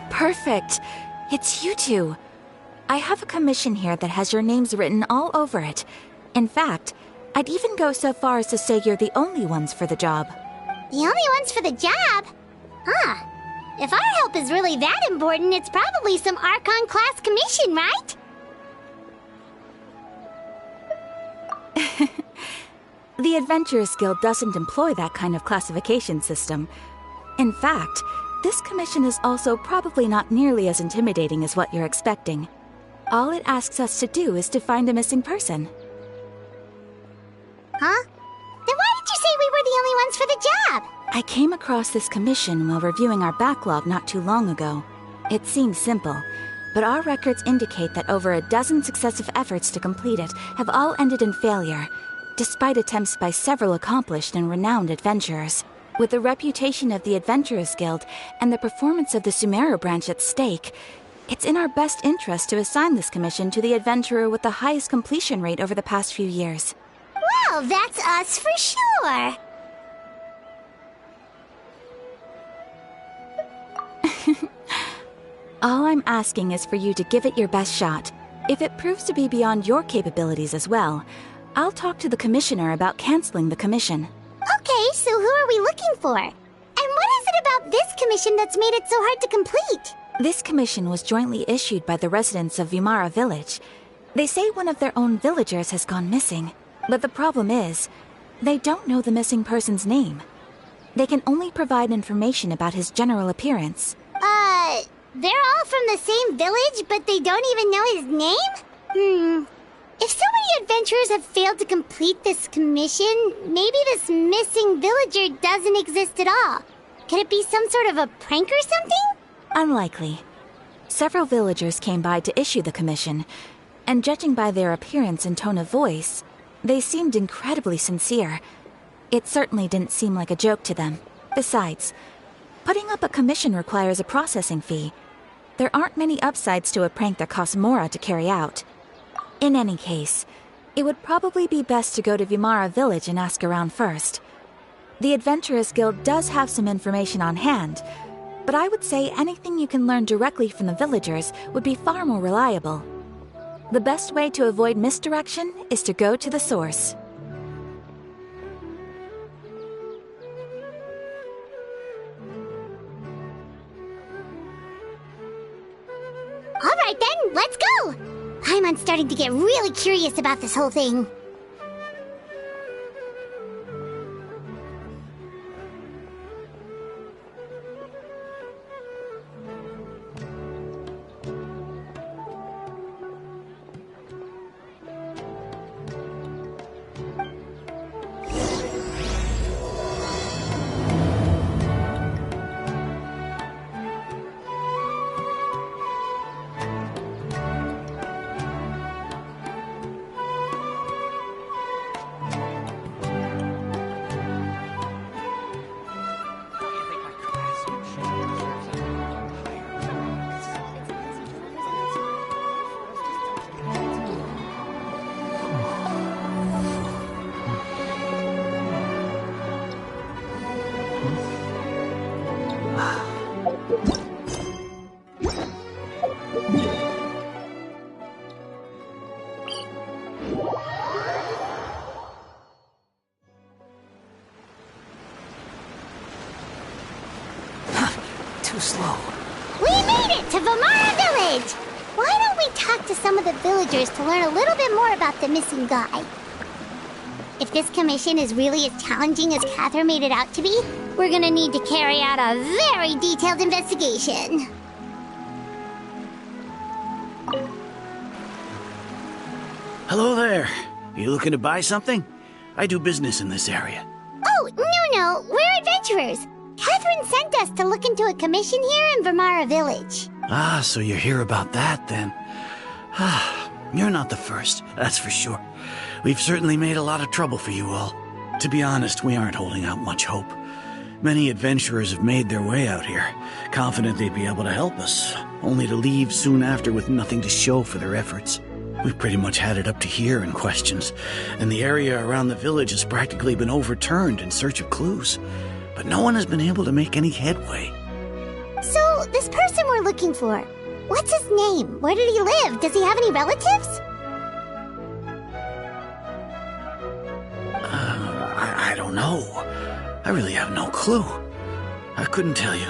Perfect. It's you two. I have a commission here that has your names written all over it. In fact, I'd even go so far as to say you're the only ones for the job. The only ones for the job? Huh. If our help is really that important, it's probably some Archon class commission, right? The Adventurers Guild doesn't employ that kind of classification system. In fact, this commission is also probably not nearly as intimidating as what you're expecting. All it asks us to do is to find a missing person. Huh? Then why did you say we were the only ones for the job? I came across this commission while reviewing our backlog not too long ago. It seems simple, but our records indicate that over a dozen successive efforts to complete it have all ended in failure, despite attempts by several accomplished and renowned adventurers. With the reputation of the Adventurers Guild and the performance of the Sumeru branch at stake, it's in our best interest to assign this commission to the adventurer with the highest completion rate over the past few years. Well, that's us for sure. All I'm asking is for you to give it your best shot. If it proves to be beyond your capabilities as well, I'll talk to the commissioner about canceling the commission. Okay, so who are we looking for? And what is it about this commission that's made it so hard to complete? This commission was jointly issued by the residents of Vimara Village. They say one of their own villagers has gone missing. But the problem is, they don't know the missing person's name. They can only provide information about his general appearance. They're all from the same village, but they don't even know his name? If so many adventurers have failed to complete this commission, maybe this missing villager doesn't exist at all. Could it be some sort of a prank or something? Unlikely. Several villagers came by to issue the commission, and judging by their appearance and tone of voice, they seemed incredibly sincere. It certainly didn't seem like a joke to them. Besides, putting up a commission requires a processing fee. There aren't many upsides to a prank that costs Mora to carry out. In any case, it would probably be best to go to Vimara Village and ask around first. The Adventurers Guild does have some information on hand, but I would say anything you can learn directly from the villagers would be far more reliable. The best way to avoid misdirection is to go to the source. All right then, let's go! I'm starting to get really curious about this whole thing. Too slow. We made it to Vimara Village! Why don't we talk to some of the villagers to learn a little bit more about the missing guy? If this commission is really as challenging as Catherine made it out to be, we're gonna need to carry out a very detailed investigation. Hello there. You looking to buy something? I do business in this area. Oh, no, we're adventurers. Catherine sent us to look into a commission here in Vimara Village. Ah, so you're here about that, then. You're not the first, that's for sure. We've certainly made a lot of trouble for you all. To be honest, we aren't holding out much hope. Many adventurers have made their way out here, confident they'd be able to help us, only to leave soon after with nothing to show for their efforts. We've pretty much had it up to here in questions, and the area around the village has practically been overturned in search of clues. But no one has been able to make any headway. So, this person we're looking for, what's his name? Where did he live? Does he have any relatives? I don't know. I really have no clue. I couldn't tell you.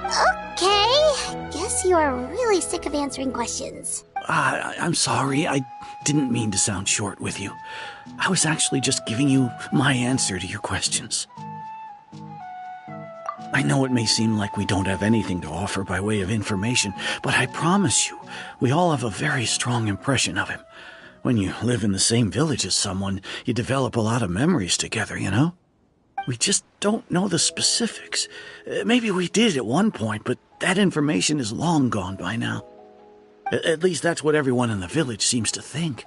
Okay, guess you are really sick of answering questions. I'm sorry, I didn't mean to sound short with you. I was actually just giving you my answer to your questions. I know it may seem like we don't have anything to offer by way of information, but I promise you, we all have a very strong impression of him. When you live in the same village as someone, you develop a lot of memories together, you know? We just don't know the specifics. Maybe we did at one point, but that information is long gone by now. At least that's what everyone in the village seems to think.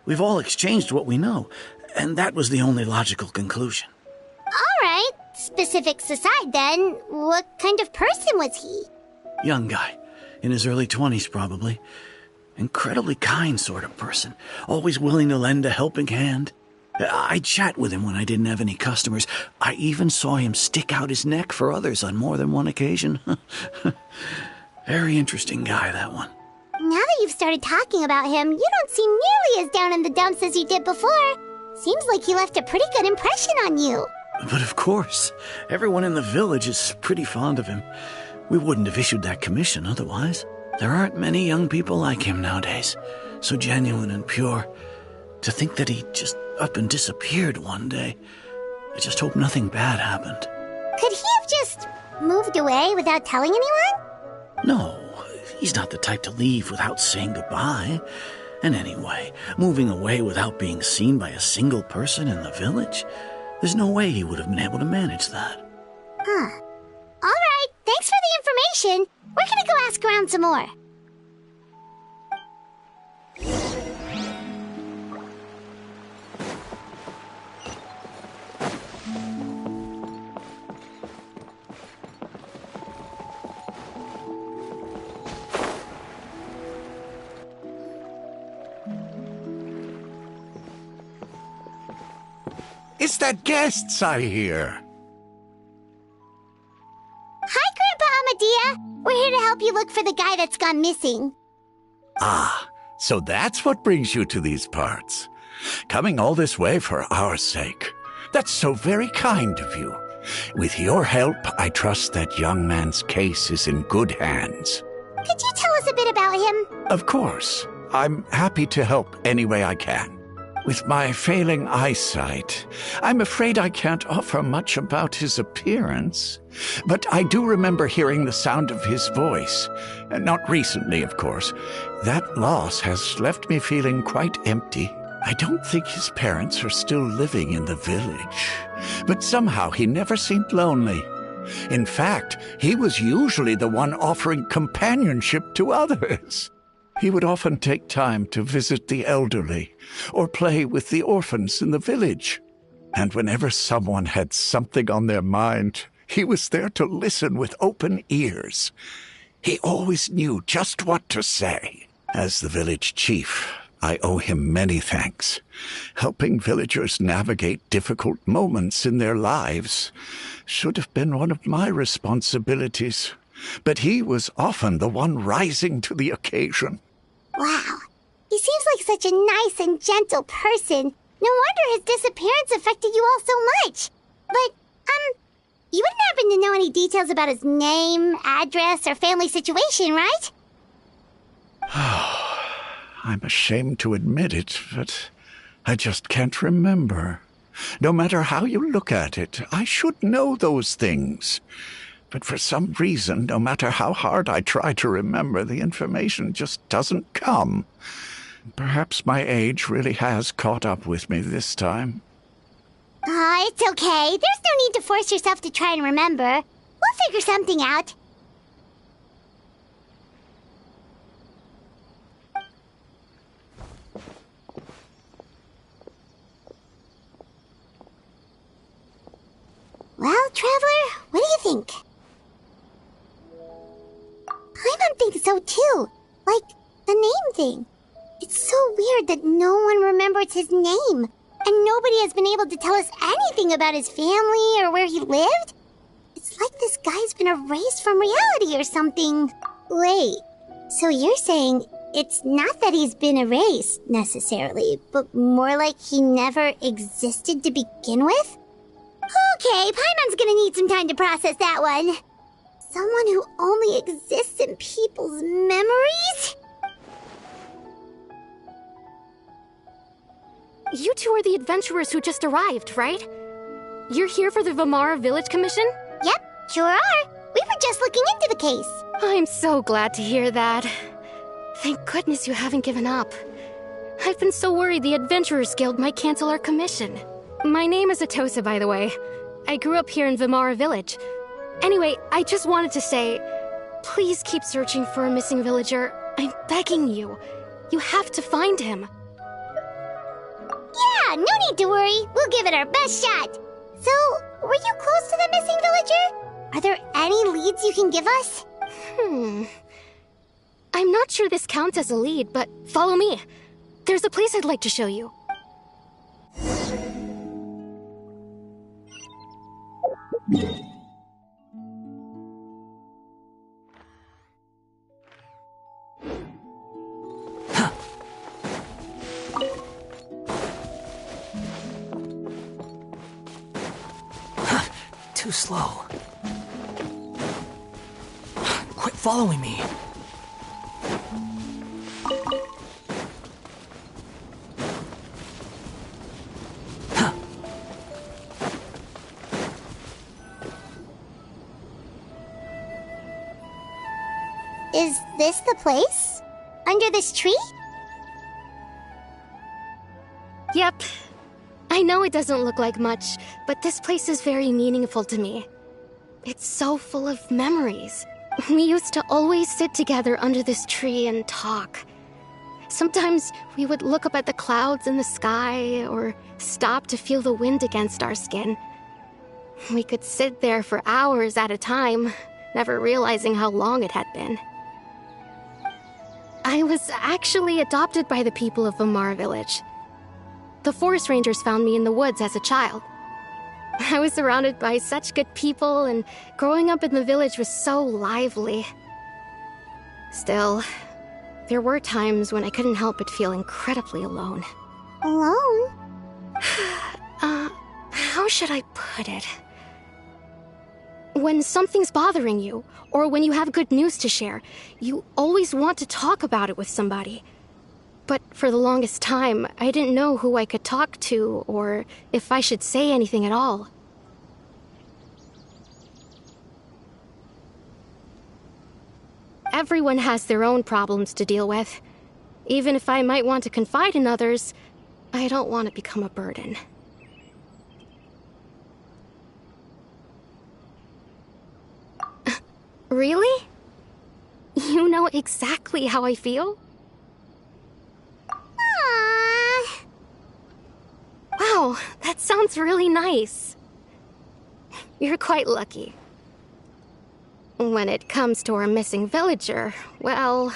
We've all exchanged what we know, and that was the only logical conclusion. All right, specifics aside then, what kind of person was he? Young guy, in his early 20s probably. Incredibly kind sort of person, always willing to lend a helping hand. I'd chat with him when I didn't have any customers. I even saw him stick out his neck for others on more than one occasion. Very interesting guy, that one. Now that you've started talking about him, you don't seem nearly as down in the dumps as you did before. Seems like he left a pretty good impression on you. But of course, everyone in the village is pretty fond of him. We wouldn't have issued that commission otherwise. There aren't many young people like him nowadays, so genuine and pure. To think that he just up and disappeared one day. I just hope nothing bad happened. Could he have just moved away without telling anyone? No, he's not the type to leave without saying goodbye. And anyway, moving away without being seen by a single person in the village, there's no way he would have been able to manage that. Huh. All right, thanks for the information. We're gonna go ask around some more. It's the guests I hear. Hi, Grandpa Amadea. We're here to help you look for the guy that's gone missing. Ah, so that's what brings you to these parts. Coming all this way for our sake. That's so very kind of you. With your help, I trust that young man's case is in good hands. Could you tell us a bit about him? Of course. I'm happy to help any way I can. With my failing eyesight, I'm afraid I can't offer much about his appearance. But I do remember hearing the sound of his voice. Not recently, of course. That loss has left me feeling quite empty. I don't think his parents are still living in the village. But somehow he never seemed lonely. In fact, he was usually the one offering companionship to others. He would often take time to visit the elderly or play with the orphans in the village. And whenever someone had something on their mind, he was there to listen with open ears. He always knew just what to say. As the village chief, I owe him many thanks. Helping villagers navigate difficult moments in their lives should have been one of my responsibilities. But he was often the one rising to the occasion. Wow. He seems like such a nice and gentle person. No wonder his disappearance affected you all so much. But, you wouldn't happen to know any details about his name, address, or family situation, right? I'm ashamed to admit it, but I just can't remember. No matter how you look at it, I should know those things. But for some reason, no matter how hard I try to remember, the information just doesn't come. Perhaps my age really has caught up with me this time. It's okay. There's no need to force yourself to try and remember. We'll figure something out. Well, Traveler? What do you think? Paimon thinks so too. Like, the name thing. It's so weird that no one remembers his name. And nobody has been able to tell us anything about his family or where he lived. It's like this guy's been erased from reality or something. Wait, so you're saying it's not that he's been erased, necessarily, but more like he never existed to begin with? Okay, Paimon's gonna need some time to process that one. Someone who only exists in people's memories? You two are the adventurers who just arrived, right? You're here for the Vamara Village Commission? Yep, sure are. We were just looking into the case. I'm so glad to hear that. Thank goodness you haven't given up. I've been so worried the Adventurers Guild might cancel our commission. My name is Atosa, by the way. I grew up here in Vamara Village. Anyway, I just wanted to say, please keep searching for a missing villager. I'm begging you. You have to find him. Yeah, no need to worry. We'll give it our best shot. So, were you close to the missing villager? Are there any leads you can give us? I'm not sure this counts as a lead, but follow me. There's a place I'd like to show you. Too slow. Quit following me. Is this the place? Under this tree? Yep. I know it doesn't look like much, but this place is very meaningful to me. It's so full of memories. We used to always sit together under this tree and talk. Sometimes we would look up at the clouds in the sky, or stop to feel the wind against our skin. We could sit there for hours at a time, never realizing how long it had been. I was actually adopted by the people of Vamara Village. The forest rangers found me in the woods as a child. I was surrounded by such good people, and growing up in the village was so lively. Still, there were times when I couldn't help but feel incredibly alone. Alone? How should I put it? When something's bothering you, or when you have good news to share, you always want to talk about it with somebody. But for the longest time, I didn't know who I could talk to, or if I should say anything at all. Everyone has their own problems to deal with. Even if I might want to confide in others, I don't want to become a burden. Really? You know exactly how I feel? Aww. Wow, that sounds really nice. You're quite lucky. When it comes to our missing villager, well,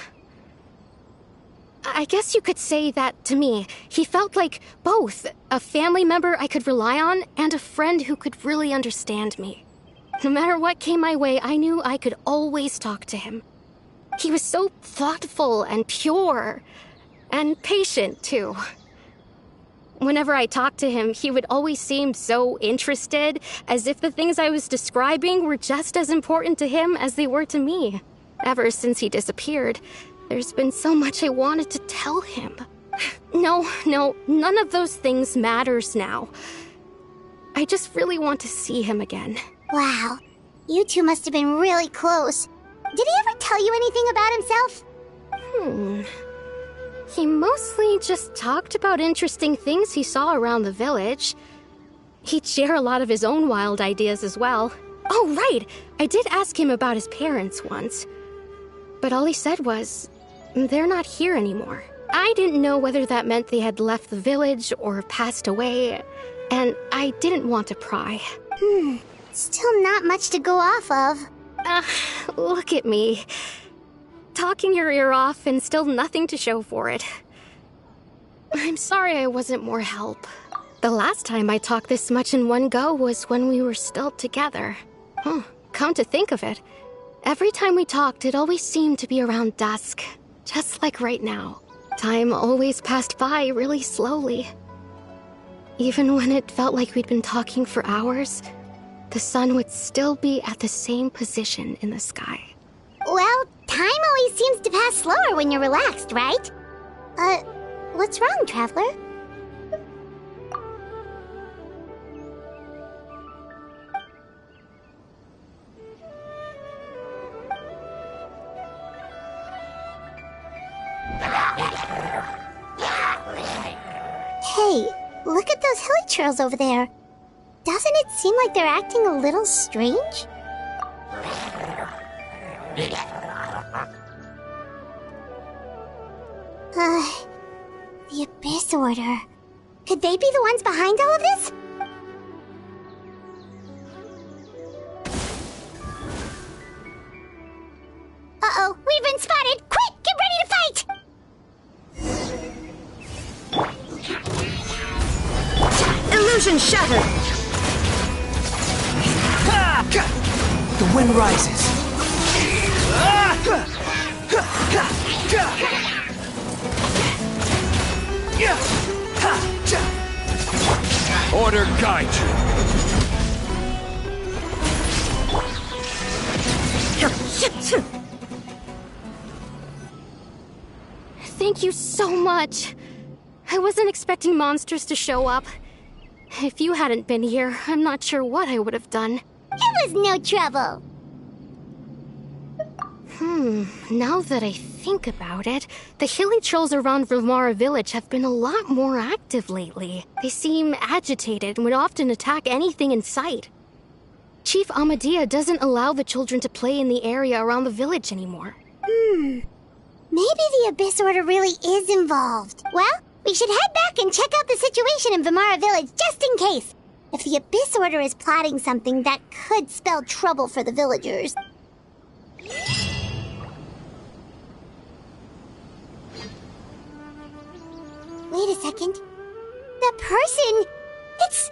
I guess you could say that to me. He felt like both a family member I could rely on and a friend who could really understand me. No matter what came my way, I knew I could always talk to him. He was so thoughtful and pure, and patient, too. Whenever I talked to him, he would always seem so interested, as if the things I was describing were just as important to him as they were to me. Ever since he disappeared, there's been so much I wanted to tell him. No, none of those things matters now. I just really want to see him again. Wow. You two must have been really close. Did he ever tell you anything about himself? He mostly just talked about interesting things he saw around the village. He'd share a lot of his own wild ideas as well. Oh, right! I did ask him about his parents once. But all he said was, they're not here anymore. I didn't know whether that meant they had left the village or passed away, and I didn't want to pry. Still not much to go off of. Look at me. Talking your ear off and still nothing to show for it. I'm sorry I wasn't more help. The last time I talked this much in one go was when we were still together. Come to think of it, every time we talked, it always seemed to be around dusk. Just like right now. Time always passed by really slowly. Even when it felt like we'd been talking for hours, the sun would still be at the same position in the sky. Well, time always seems to pass slower when you're relaxed, right? What's wrong, Traveler? Hey, look at those hilly churls over there. Doesn't it seem like they're acting a little strange? The Abyss Order. Could they be the ones behind all of this? Uh-oh, we've been spotted! Quick, get ready to fight! Illusion shattered! The wind rises. Order guide you. Thank you so much. I wasn't expecting monsters to show up. If you hadn't been here, I'm not sure what I would have done. It was no trouble. Now that I think about it, the hilly trolls around Vimara village have been a lot more active lately. They seem agitated and would often attack anything in sight. Chief Amadea doesn't allow the children to play in the area around the village anymore. Maybe the Abyss Order really is involved. Well, we should head back and check out the situation in Vimara village just in case. If the Abyss Order is plotting something, that could spell trouble for the villagers. Wait a second. That person... It's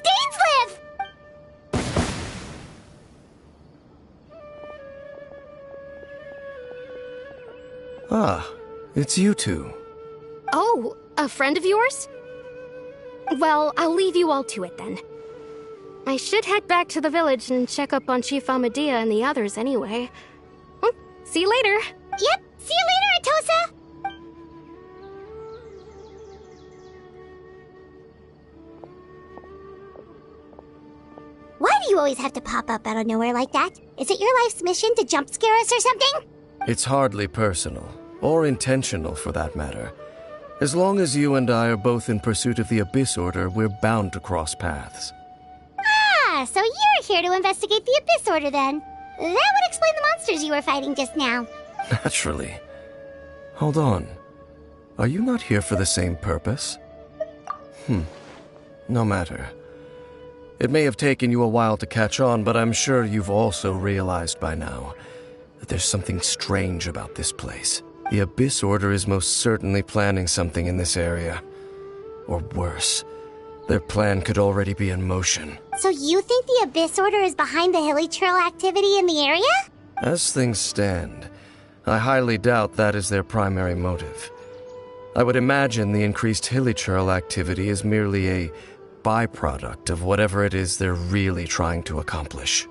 Dainsleif! Ah, it's you two. Oh, a friend of yours? Well, I'll leave you all to it then. I should head back to the village and check up on Chief Amadea and the others anyway. See you later. Yep, see you later, Atosa! Why do you always have to pop up out of nowhere like that? Is it your life's mission to jump scare us or something? It's hardly personal, or intentional for that matter. As long as you and I are both in pursuit of the Abyss Order, we're bound to cross paths. Ah, so you're here to investigate the Abyss Order then. That would explain the monsters you were fighting just now. Naturally. Hold on. Are you not here for the same purpose? No matter. It may have taken you a while to catch on, but I'm sure you've also realized by now that there's something strange about this place. The Abyss Order is most certainly planning something in this area. Or worse, their plan could already be in motion. So you think the Abyss Order is behind the hilly trail activity in the area? As things stand, I highly doubt that is their primary motive. I would imagine the increased hilly trail activity is merely a byproduct of whatever it is they're really trying to accomplish.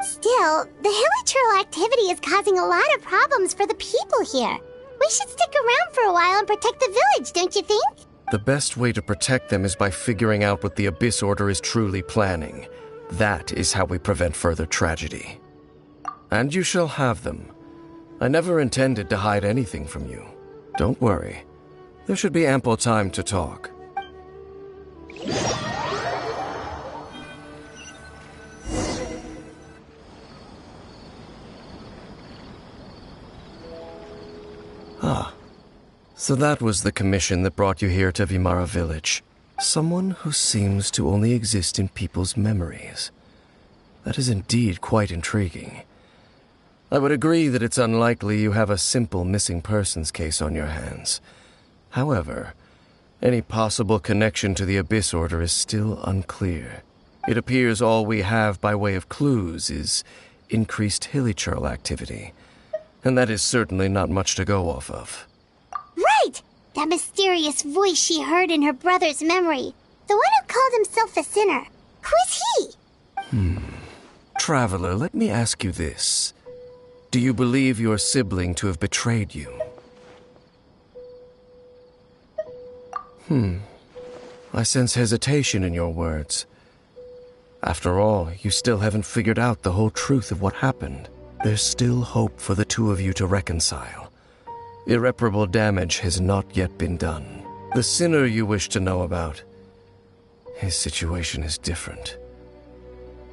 Still, the hilly trail activity is causing a lot of problems for the people here. We should stick around for a while and protect the village, don't you think? The best way to protect them is by figuring out what the Abyss Order is truly planning. That is how we prevent further tragedy. And you shall have them. I never intended to hide anything from you. Don't worry. There should be ample time to talk. Ah, so that was the commission that brought you here to Vimara village. Someone who seems to only exist in people's memories. That is indeed quite intriguing. I would agree that it's unlikely you have a simple missing persons case on your hands. However, any possible connection to the Abyss Order is still unclear. It appears all we have by way of clues is increased hilichurl activity, and that is certainly not much to go off of. Right! That mysterious voice she heard in her brother's memory. The one who called himself a sinner. Who is he? Traveler, let me ask you this. Do you believe your sibling to have betrayed you? I sense hesitation in your words. After all, you still haven't figured out the whole truth of what happened. There's still hope for the two of you to reconcile. Irreparable damage has not yet been done. The sinner you wish to know about, his situation is different.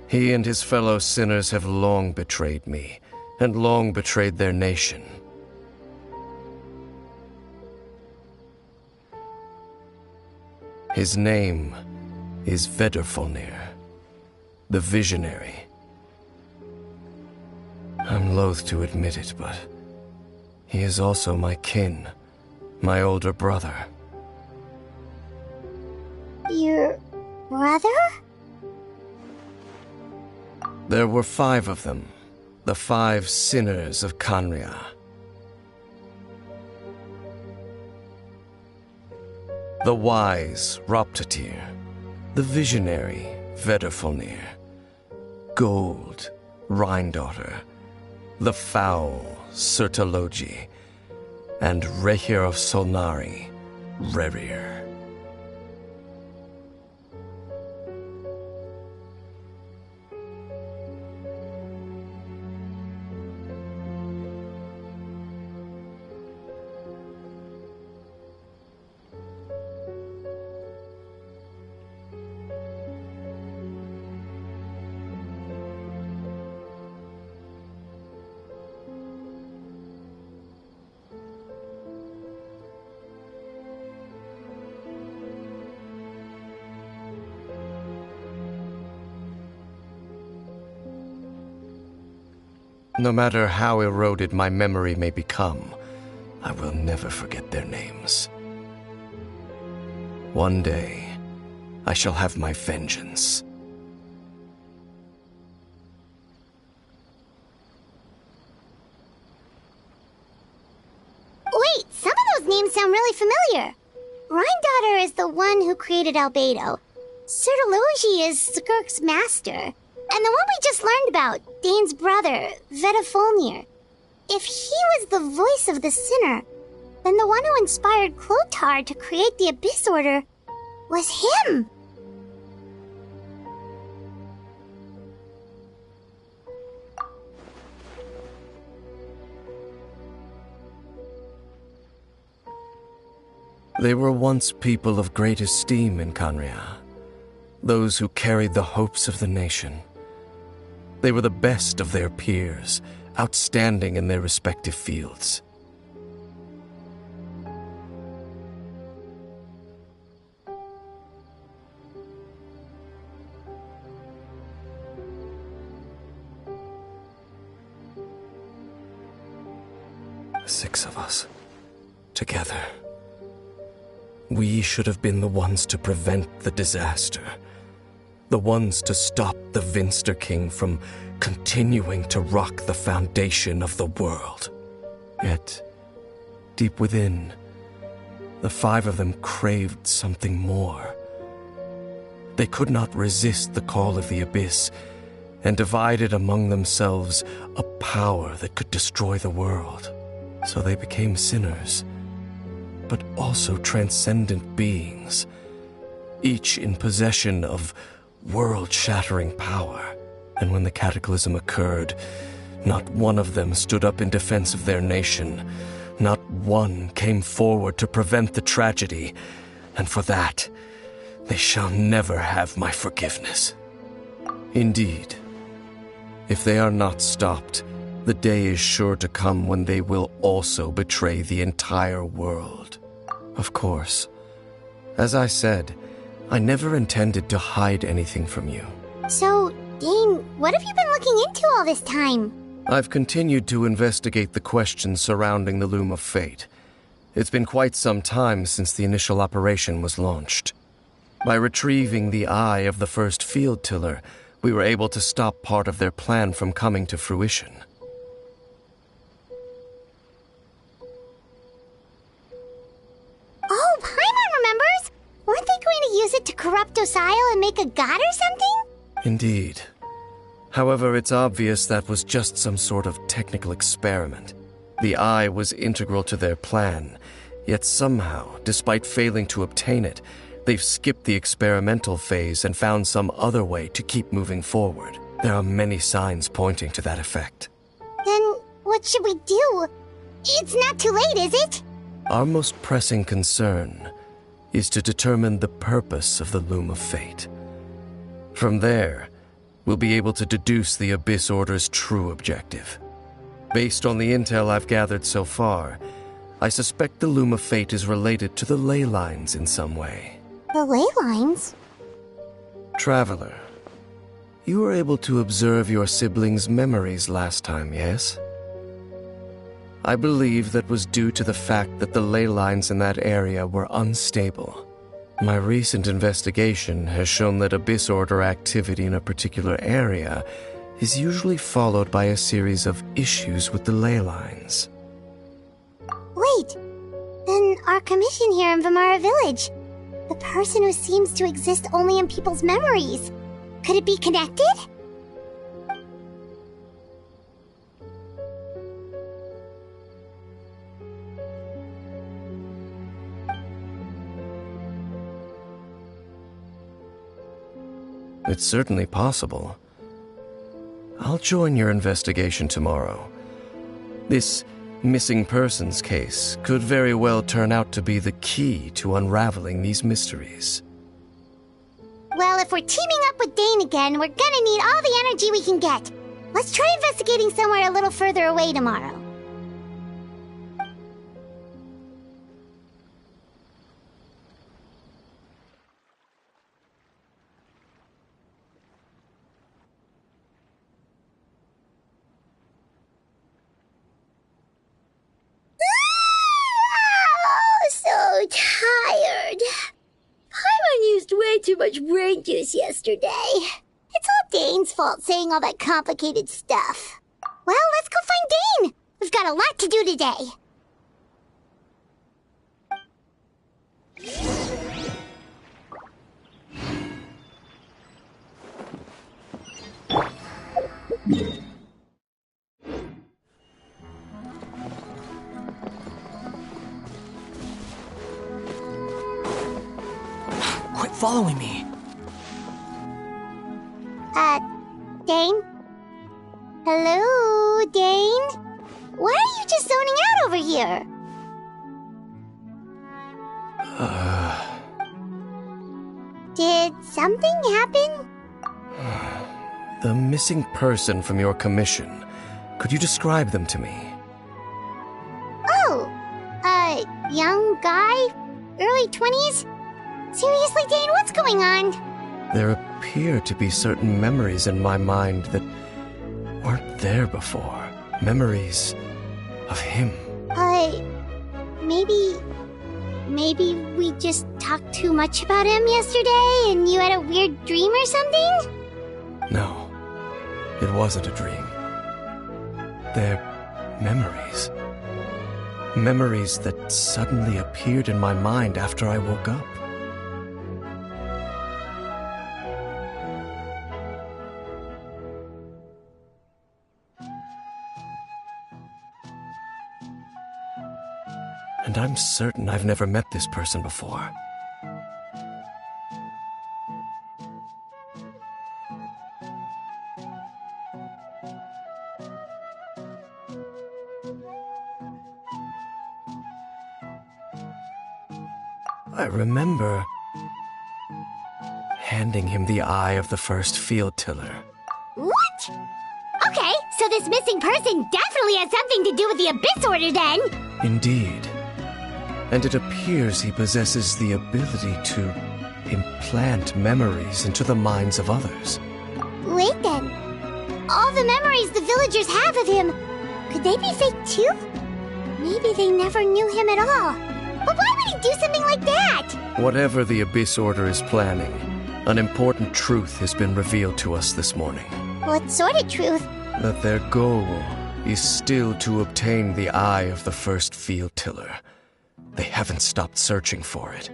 He and his fellow sinners have long betrayed me, and long betrayed their nation. His name is Vedrfolnir, the Visionary. I'm loath to admit it, but he is also my kin, my older brother. Your brother? There were 5 of them, the 5 sinners of Khaenri'ah. The wise Roptatyr, the visionary Vedrfolnir, Gold Rhindaughter, the foul Sertologi, and Rehir of Solnari, Rerir. No matter how eroded my memory may become, I will never forget their names. One day, I shall have my vengeance. Wait, some of those names sound really familiar. Rhindaughter is the one who created Albedo. Sertologi is Skirk's master. And the one we just learned about, Dane's brother, Vedrfolnir. If he was the voice of the sinner, then the one who inspired Clothar to create the Abyss Order was him. They were once people of great esteem in Khaenri'ah, those who carried the hopes of the nation. They were the best of their peers, outstanding in their respective fields. The 6 of us, together. We should have been the ones to prevent the disaster. The ones to stop the Vinster King from continuing to rock the foundation of the world. Yet, deep within, the 5 of them craved something more. They could not resist the call of the Abyss, and divided among themselves a power that could destroy the world. So they became sinners, but also transcendent beings, each in possession of world-shattering power. And when the cataclysm occurred, not one of them stood up in defense of their nation. Not one came forward to prevent the tragedy. And for that, they shall never have my forgiveness. Indeed, if they are not stopped, the day is sure to come when they will also betray the entire world. Of course, as I said, I never intended to hide anything from you. So, Dane, what have you been looking into all this time? I've continued to investigate the questions surrounding the Loom of Fate. It's been quite some time since the initial operation was launched. By retrieving the eye of the first field tiller, we were able to stop part of their plan from coming to fruition. Oh, Paimon remembers! Weren't they going to use it to corrupt Osial and make a god or something? Indeed. However, it's obvious that was just some sort of technical experiment. The eye was integral to their plan, yet somehow, despite failing to obtain it, they've skipped the experimental phase and found some other way to keep moving forward. There are many signs pointing to that effect. Then, what should we do? It's not too late, is it? Our most pressing concern is to determine the purpose of the Loom of Fate. From there, we'll be able to deduce the Abyss Order's true objective. Based on the intel I've gathered so far, I suspect the Loom of Fate is related to the ley lines in some way. The ley lines? Traveler, you were able to observe your siblings' memories last time, yes? I believe that was due to the fact that the ley lines in that area were unstable. My recent investigation has shown that Abyss Order activity in a particular area is usually followed by a series of issues with the ley lines. Wait, then our commission here in Vimara Village, the person who seems to exist only in people's memories, could it be connected? It's certainly possible. I'll join your investigation tomorrow. This missing persons case could very well turn out to be the key to unraveling these mysteries. Well, if we're teaming up with Dane again, we're gonna need all the energy we can get. Let's try investigating somewhere a little further away tomorrow. Tired. Paimon used way too much brain juice yesterday. It's all Dane's fault saying all that complicated stuff. Well, let's go find Dane. We've got a lot to do today. Quit following me. Dane? Hello, Dane? Why are you just zoning out over here? Did something happen? The missing person from your commission. Could you describe them to me? Oh, young guy? Early 20s? Seriously, Dane, what's going on? There appear to be certain memories in my mind that weren't there before. Memories of him. Maybe we just talked too much about him yesterday and you had a weird dream or something? No, it wasn't a dream. They're memories. Memories that suddenly appeared in my mind after I woke up. And I'm certain I've never met this person before. I remember handing him the eye of the first field tiller. What? Okay, so this missing person definitely has something to do with the Abyss Order then! Indeed. And it appears he possesses the ability to implant memories into the minds of others. Wait then. All the memories the villagers have of him, could they be fake too? Maybe they never knew him at all. But why would he do something like that? Whatever the Abyss Order is planning, an important truth has been revealed to us this morning. What sort of truth? That their goal is still to obtain the eye of the first field tiller. They haven't stopped searching for it.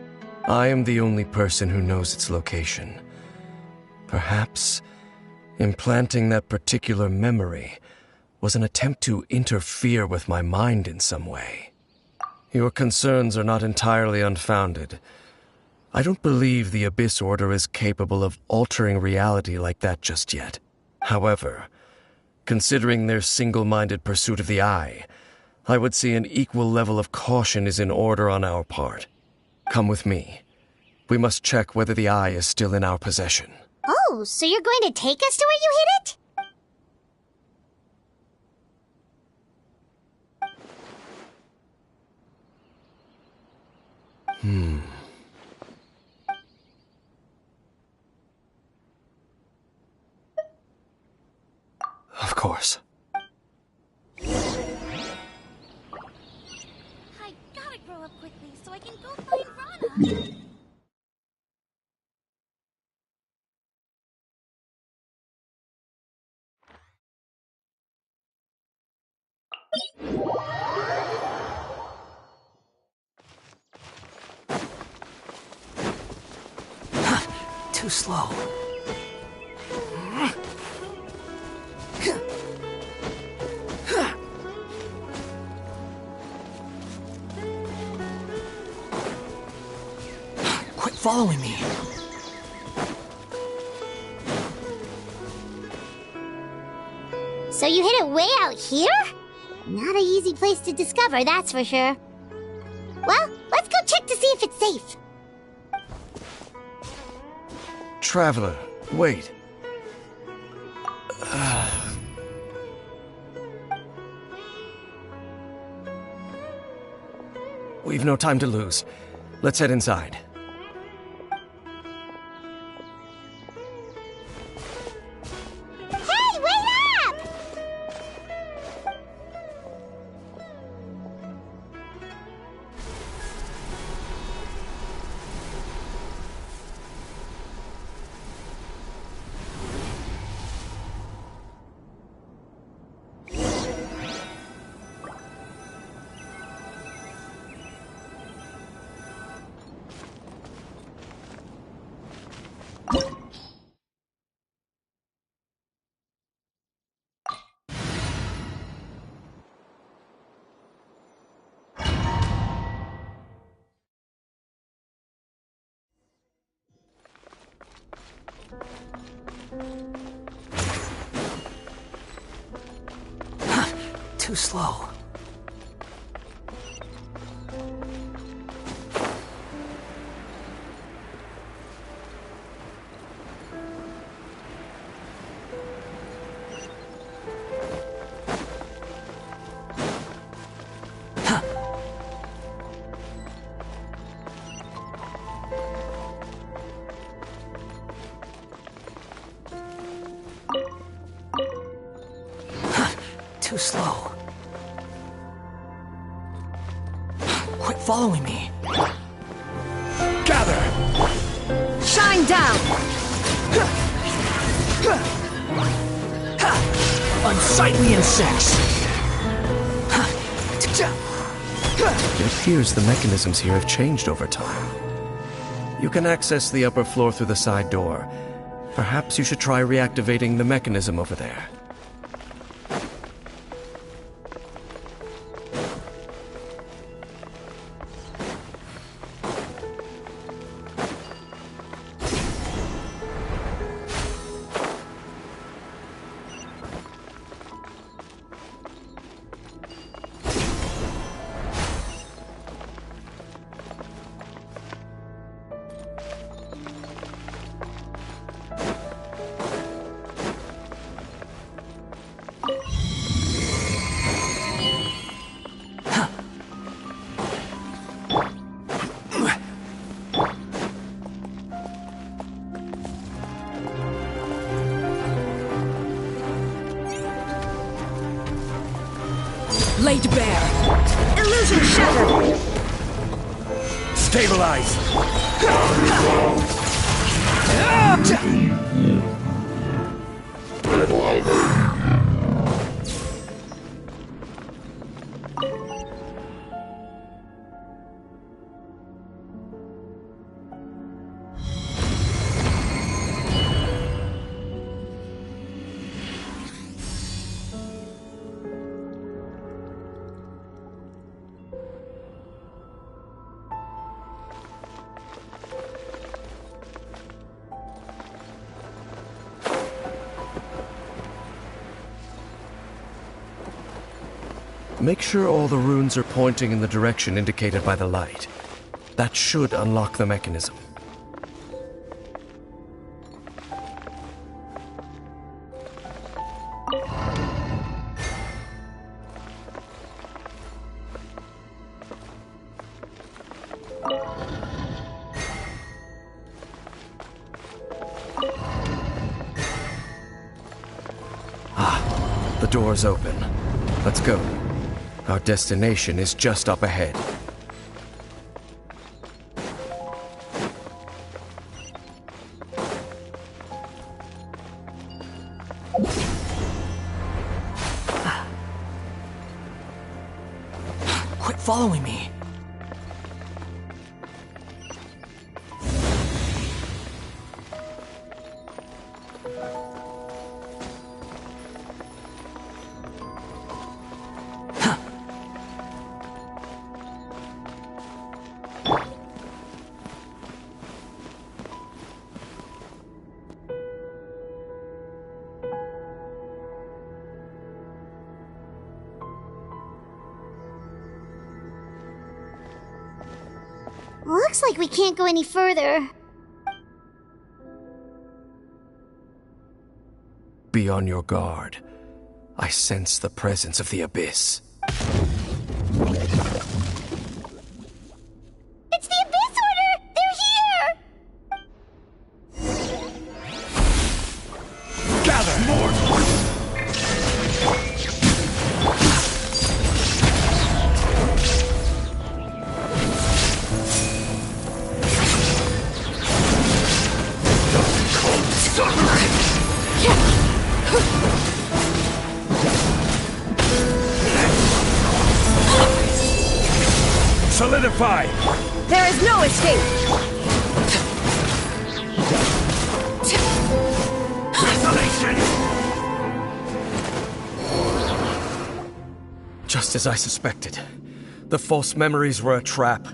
I am the only person who knows its location. Perhaps implanting that particular memory was an attempt to interfere with my mind in some way. Your concerns are not entirely unfounded. I don't believe the Abyss Order is capable of altering reality like that just yet. However, considering their single-minded pursuit of the Eye, I would say an equal level of caution is in order on our part. Come with me. We must check whether the Eye is still in our possession. Oh, so you're going to take us to where you hid it? Of course. I gotta grow up quickly so I can go find Rana. Too slow. Quit following me. So you hid it way out here? Not an easy place to discover, that's for sure. Well, let's go check to see if it's safe. Traveler, wait. We've no time to lose. Let's head inside. Hey, wait up! Too slow. Too slow. Quit following me. Gather! Shine down! Unsightly insects! It appears the mechanisms here have changed over time. You can access the upper floor through the side door. Perhaps you should try reactivating the mechanism over there. Laid bare. Illusion shattered. Stabilize! Make sure all the runes are pointing in the direction indicated by the light. That should unlock the mechanism. The door's open. Let's go. Our destination is just up ahead. Quit following me. Looks like we can't go any further. Be on your guard. I sense the presence of the Abyss. It's the Abyss Order! They're here! Gather more! Solidify! There is no escape! Isolation! Just as I suspected. The false memories were a trap.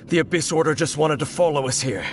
The Abyss Order just wanted to follow us here.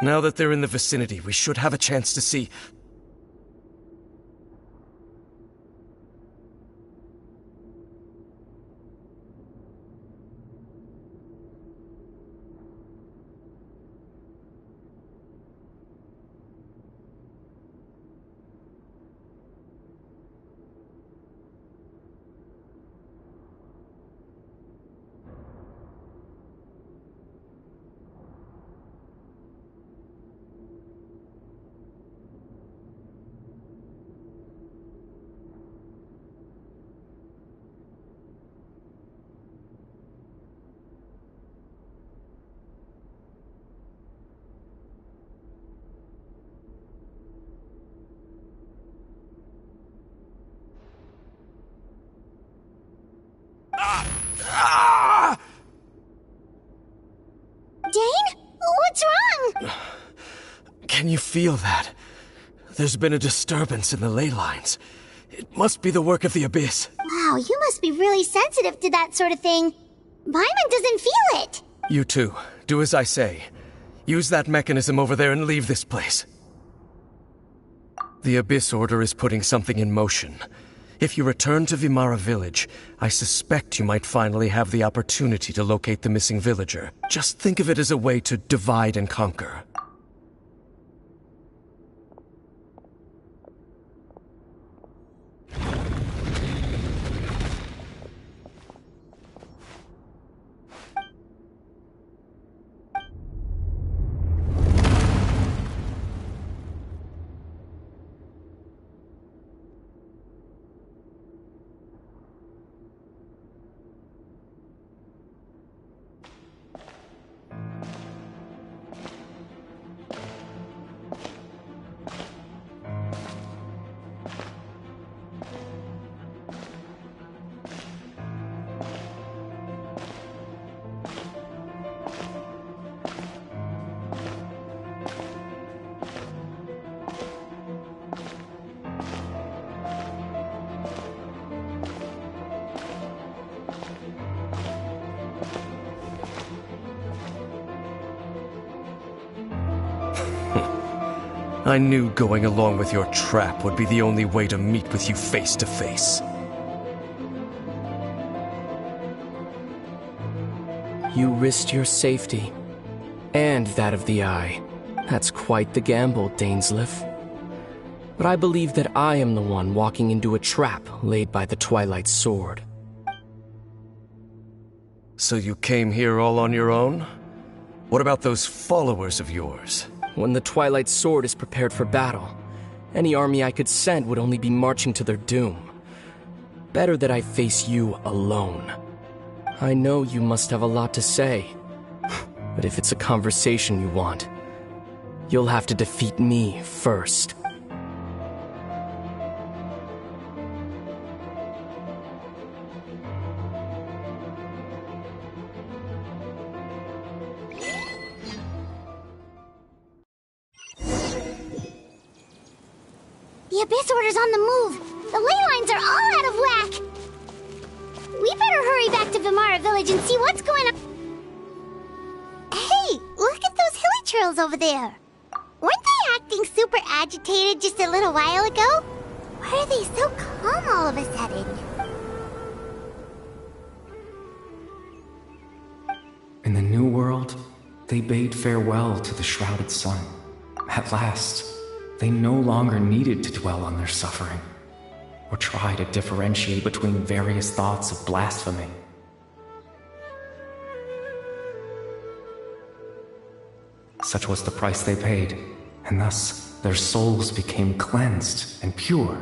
Now that they're in the vicinity, we should have a chance to see. Can you feel that? There's been a disturbance in the ley lines. It must be the work of the Abyss. Wow, you must be really sensitive to that sort of thing. Paimon doesn't feel it. You too. Do as I say. Use that mechanism over there and leave this place. The Abyss Order is putting something in motion. If you return to Vimara Village, I suspect you might finally have the opportunity to locate the missing villager. Just think of it as a way to divide and conquer. I knew going along with your trap would be the only way to meet with you face to face. You risked your safety, and that of the Eye. That's quite the gamble, Dainsleif. But I believe that I am the one walking into a trap laid by the Twilight Sword. So you came here all on your own? What about those followers of yours? When the Twilight Sword is prepared for battle, any army I could send would only be marching to their doom. Better that I face you alone. I know you must have a lot to say, but if it's a conversation you want, you'll have to defeat me first. The Abyss Order's on the move. The ley lines are all out of whack. We better hurry back to Vimara Village and see what's going on. Hey, look at those hilly churls over there. Weren't they acting super agitated just a little while ago? Why are they so calm all of a sudden? In the New World, they bade farewell to the shrouded sun. At last, they no longer needed to dwell on their suffering, or try to differentiate between various thoughts of blasphemy. Such was the price they paid, and thus their souls became cleansed and pure.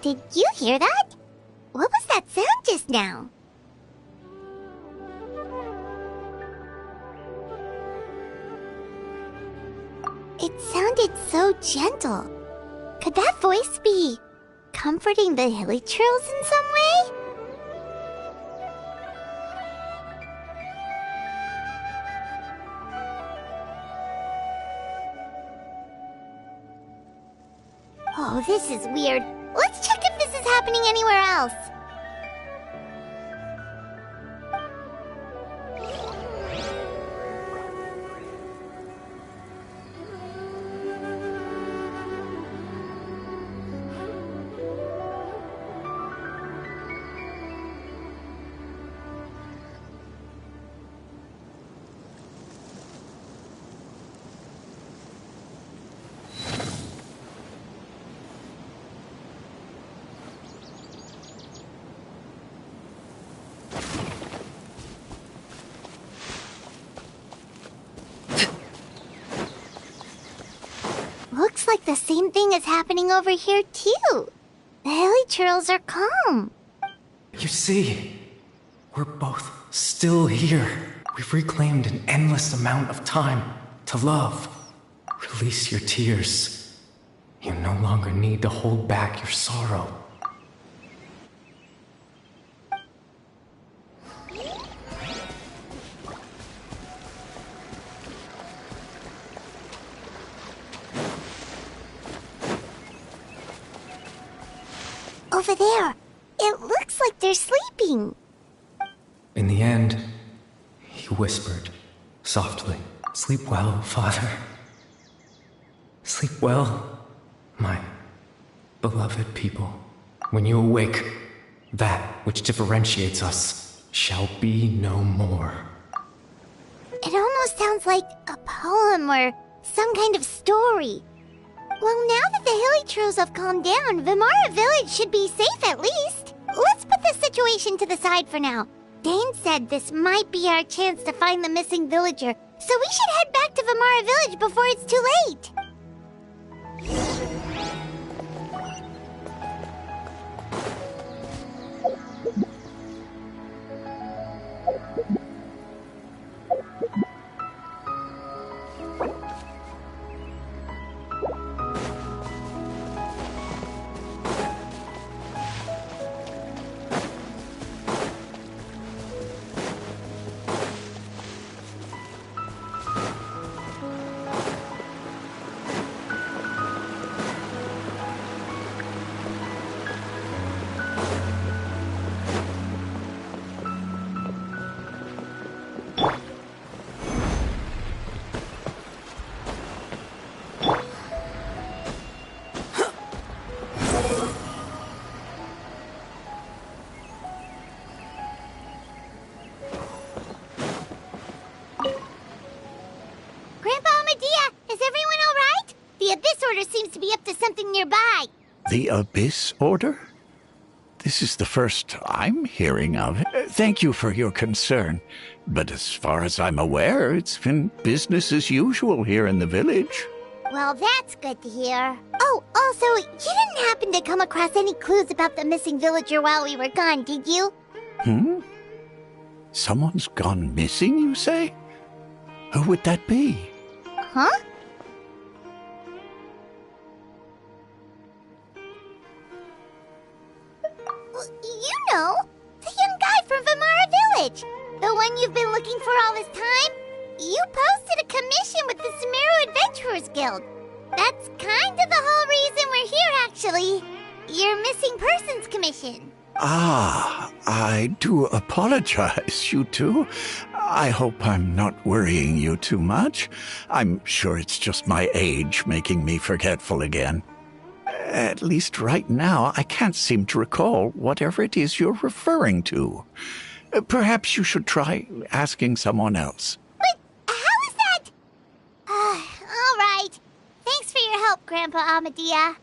Did you hear that? What was that sound just now? It sounded so gentle. Could that voice be comforting the hilly churls in some way? Oh, this is weird. Let's check if this is happening anywhere else. Looks like the same thing is happening over here, too. The hilichurls are calm. You see, we're both still here. We've reclaimed an endless amount of time to love. Release your tears. You no longer need to hold back your sorrow. Over there. It looks like they're sleeping. In the end, he whispered softly, "Sleep well, Father. Sleep well, my beloved people. When you awake, that which differentiates us shall be no more." It almost sounds like a poem or some kind of story. Well, now that the hilichurls have calmed down, Vimara Village should be safe at least. Let's put this situation to the side for now. Dane said this might be our chance to find the missing villager, so we should head back to Vimara Village before it's too late. Seems to be up to something nearby. The Abyss Order? This is the first I'm hearing of. Thank you for your concern. But as far as I'm aware, it's been business as usual here in the village. Well, that's good to hear. Oh, also, you didn't happen to come across any clues about the missing villager while we were gone, did you? Someone's gone missing, you say? Who would that be? Huh? You know, the young guy from Vimara Village. The one you've been looking for all this time. You posted a commission with the Sumeru Adventurers Guild. That's kind of the whole reason we're here, actually. Your missing persons commission. Ah, I do apologize, you two. I hope I'm not worrying you too much. I'm sure it's just my age making me forgetful again. At least right now, I can't seem to recall whatever it is you're referring to. Perhaps you should try asking someone else. But how is that? All right. Thanks for your help, Grandpa Amadia.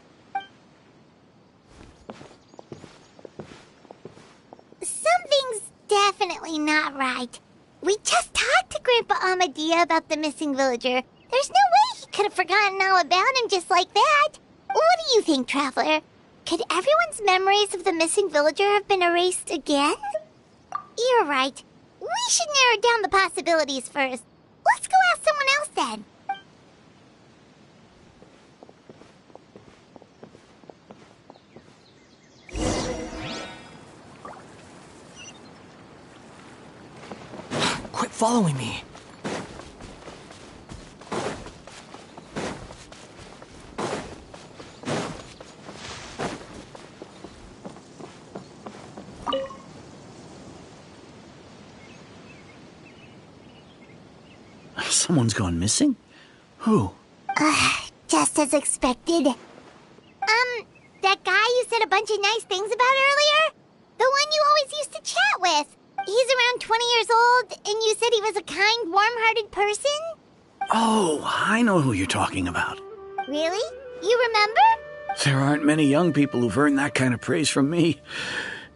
Something's definitely not right. We just talked to Grandpa Amadia about the missing villager. There's no way he could have forgotten all about him just like that. What do you think, Traveler? Could everyone's memories of the missing villager have been erased again? You're right. We should narrow down the possibilities first. Let's go ask someone else then. Quit following me. Someone's gone missing? Who? Just as expected. That guy you said a bunch of nice things about earlier? The one you always used to chat with. He's around 20 years old, and you said he was a kind, warm-hearted person? Oh, I know who you're talking about. Really? You remember? There aren't many young people who've earned that kind of praise from me.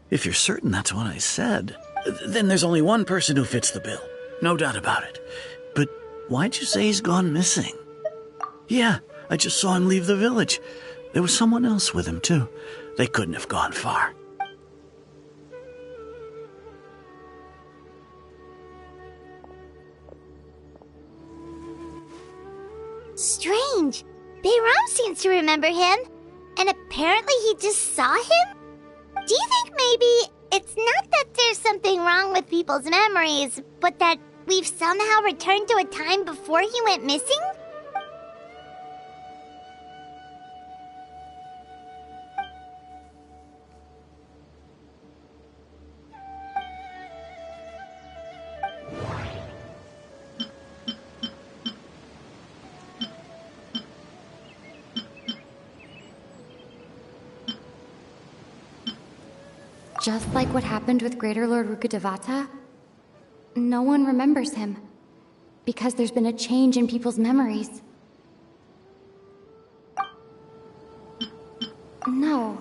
If you're certain that's what I said, then there's only one person who fits the bill. No doubt about it. But why'd you say he's gone missing? Yeah, I just saw him leave the village. There was someone else with him, too. They couldn't have gone far. Strange. Bayram seems to remember him, and apparently he just saw him? Do you think maybe it's not that there's something wrong with people's memories, but that we've somehow returned to a time before he went missing? Just like what happened with Greater Lord Rukkhadevata, no one remembers him, because there's been a change in people's memories. No,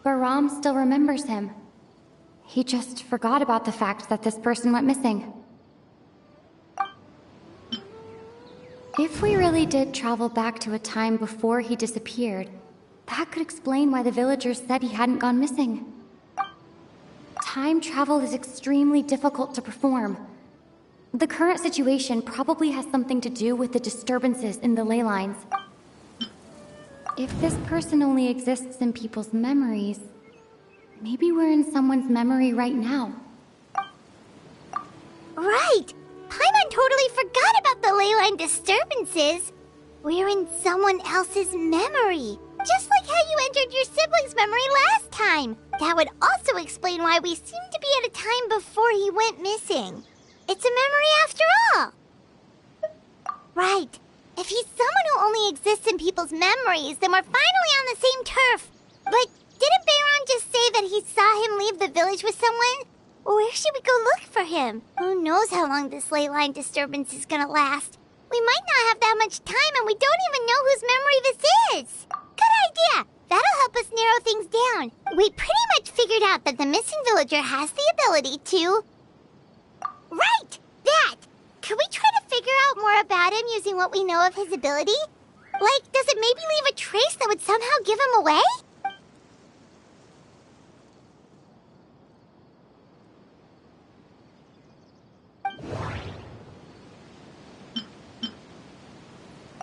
Bahram still remembers him. He just forgot about the fact that this person went missing. If we really did travel back to a time before he disappeared, that could explain why the villagers said he hadn't gone missing. Time travel is extremely difficult to perform. The current situation probably has something to do with the disturbances in the ley lines. If this person only exists in people's memories, maybe we're in someone's memory right now. Right! Paimon totally forgot about the ley line disturbances. We're in someone else's memory. Just like how you entered your sibling's memory last time. That would also explain why we seem to be at a time before he went missing. It's a memory after all. Right. If he's someone who only exists in people's memories, then we're finally on the same turf. But didn't Bayron just say that he saw him leave the village with someone? Where should we go look for him? Who knows how long this ley line disturbance is gonna last? We might not have that much time, and we don't even know whose memory this is. Good idea! That'll help us narrow things down. We pretty much figured out that the missing villager has the ability to... Right! That! Could we try to figure out more about him using what we know of his ability? Like, does it maybe leave a trace that would somehow give him away?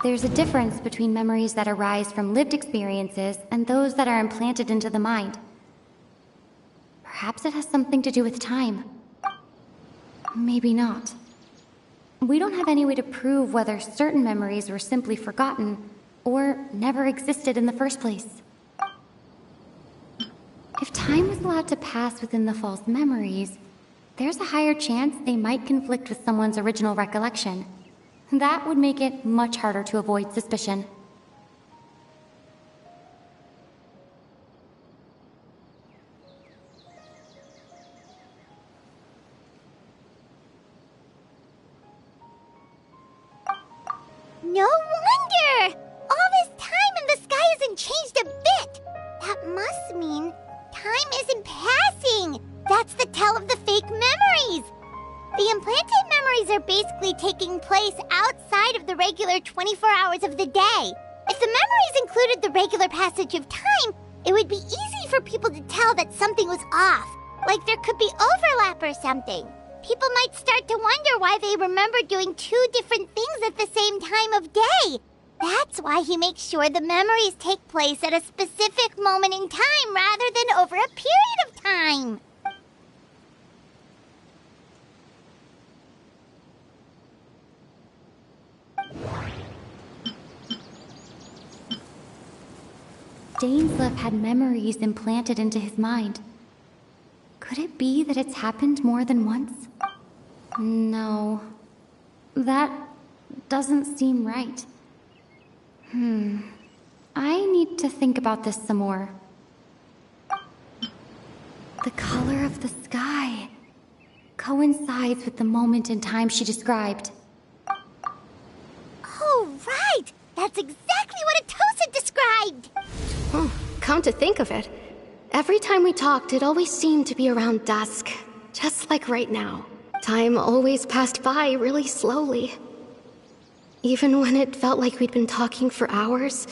There's a difference between memories that arise from lived experiences and those that are implanted into the mind. Perhaps it has something to do with time. Maybe not. We don't have any way to prove whether certain memories were simply forgotten or never existed in the first place. If time was allowed to pass within the false memories, there's a higher chance they might conflict with someone's original recollection. That would make it much harder to avoid suspicion. No wonder! All this time and the sky hasn't changed a bit! That must mean time isn't passing! That's the tell of the fake memories! The implanted memories are basically taking place outside of the regular 24 hours of the day. If the memories included the regular passage of time, it would be easy for people to tell that something was off. Like there could be overlap or something. People might start to wonder why they remember doing two different things at the same time of day. That's why he makes sure the memories take place at a specific moment in time rather than over a period of time. Dainsleif had memories implanted into his mind. Could it be that it's happened more than once? No. That doesn't seem right. I need to think about this some more. The color of the sky coincides with the moment in time she described. Oh, right! That's exactly what Atosa described! Come to think of it, every time we talked, it always seemed to be around dusk. Just like right now. Time always passed by really slowly. Even when it felt like we'd been talking for hours,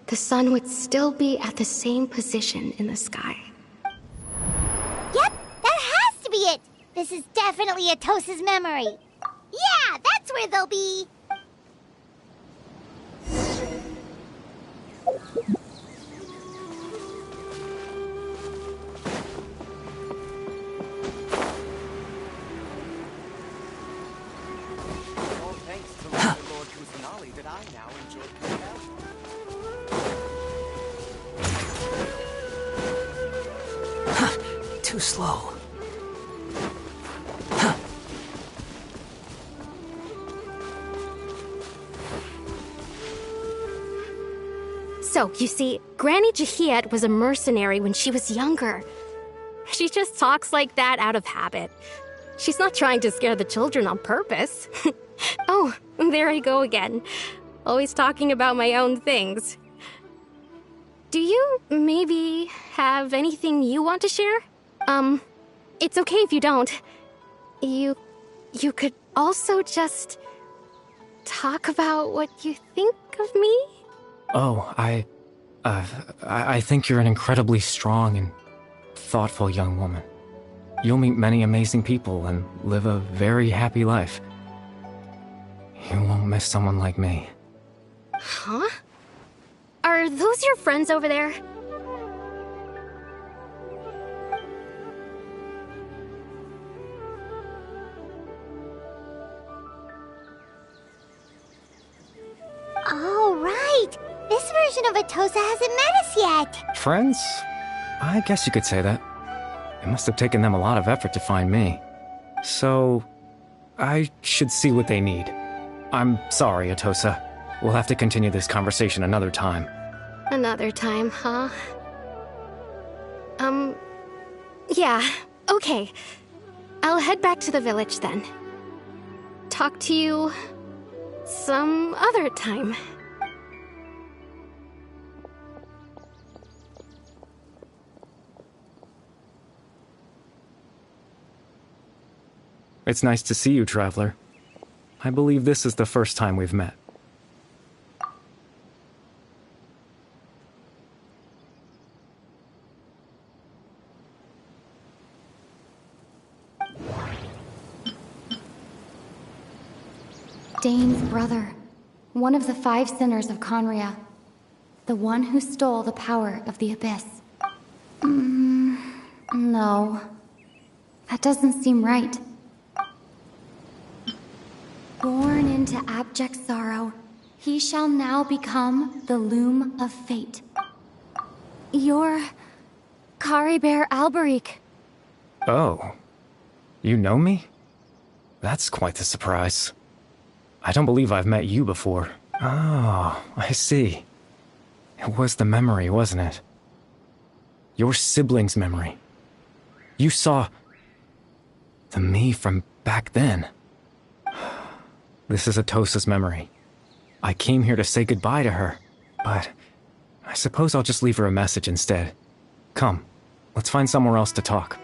the sun would still be at the same position in the sky. Yep, that has to be it. This is definitely Atosa's memory. Yeah, that's where they'll be. Too slow. So, you see, Granny Jahiet was a mercenary when she was younger. She just talks like that out of habit. She's not trying to scare the children on purpose. Oh, there I go again. Always talking about my own things. Do you maybe have anything you want to share? It's okay if you don't. You could also just talk about what you think of me? Oh, I think you're an incredibly strong and thoughtful young woman. You'll meet many amazing people and live a very happy life. You won't miss someone like me. Huh? Are those your friends over there? Oh, right. This version of Atosa hasn't met us yet. Friends? I guess you could say that. It must have taken them a lot of effort to find me. So, I should see what they need. I'm sorry, Atosa. We'll have to continue this conversation another time. Another time, huh? Yeah, okay. I'll head back to the village then. Talk to you some other time. It's nice to see you, Traveler. I believe this is the first time we've met. Dane's brother, one of the 5 sinners of Conria, the one who stole the power of the Abyss. No. That doesn't seem right. Born into abject sorrow, he shall now become the Loom of Fate. You're Caribert Alberic. Oh. You know me? That's quite the surprise. I don't believe I've met you before. Oh, I see. It was the memory, wasn't it? Your sibling's memory. You saw the me from back then. This is Atosa's memory. I came here to say goodbye to her, but I suppose I'll just leave her a message instead. Come, let's find somewhere else to talk.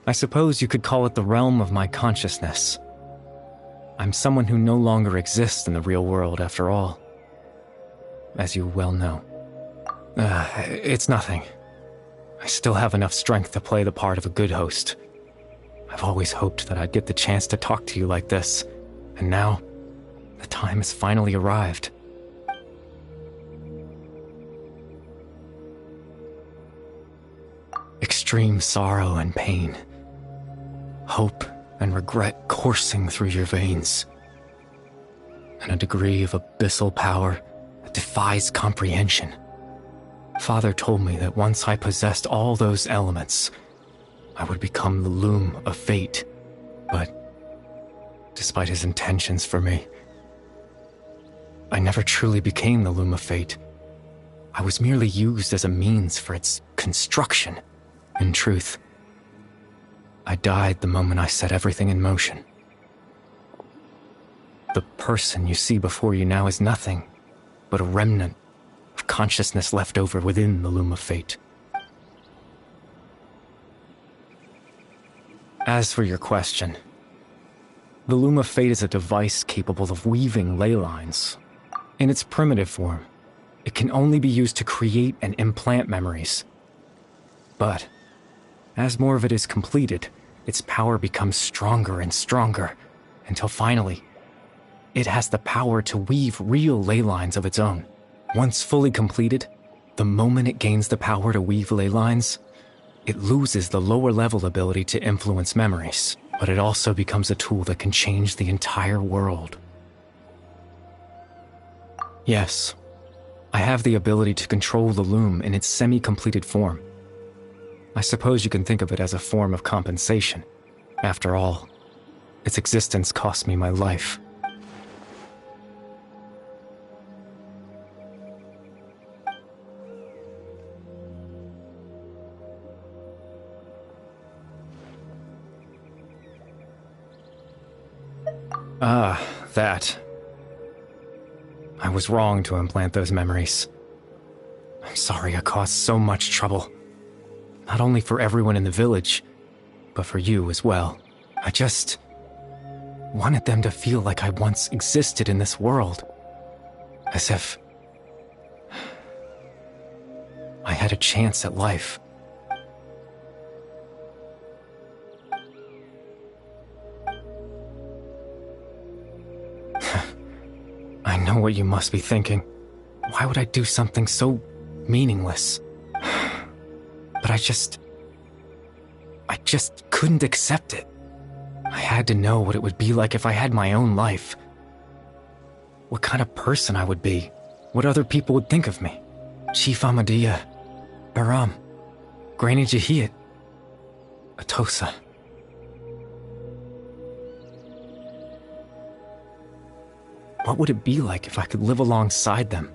I suppose you could call it the realm of my consciousness. I'm someone who no longer exists in the real world, after all. as you well know. It's nothing. I still have enough strength to play the part of a good host. I've always hoped that I'd get the chance to talk to you like this, and now, the time has finally arrived. Extreme sorrow and pain. Hope and regret coursing through your veins. And a degree of abyssal power that defies comprehension. Father told me that once I possessed all those elements, I would become the loom of fate. But, despite his intentions for me, I never truly became the loom of fate. I was merely used as a means for its construction. In truth, I died the moment I set everything in motion. The person you see before you now is nothing but a remnant of consciousness left over within the loom of fate. As for your question, the loom of fate is a device capable of weaving ley lines. In its primitive form, it can only be used to create and implant memories. But as more of it is completed, its power becomes stronger and stronger, until finally, it has the power to weave real ley lines of its own. Once fully completed, the moment it gains the power to weave ley lines, it loses the lower-level ability to influence memories, but it also becomes a tool that can change the entire world. Yes, I have the ability to control the loom in its semi-completed form. I suppose you can think of it as a form of compensation. After all, its existence cost me my life. That. I was wrong to implant those memories. I'm sorry I caused so much trouble. Not only for everyone in the village, but for you as well. I just wanted them to feel like I once existed in this world. As if I had a chance at life. I know what you must be thinking. Why would I do something so meaningless? But I just couldn't accept it. I had to know what it would be like if I had my own life. What kind of person I would be. What other people would think of me. Chief Ahmadiyya, Baram, Granny Jahiyat, Atosa. What would it be like if I could live alongside them?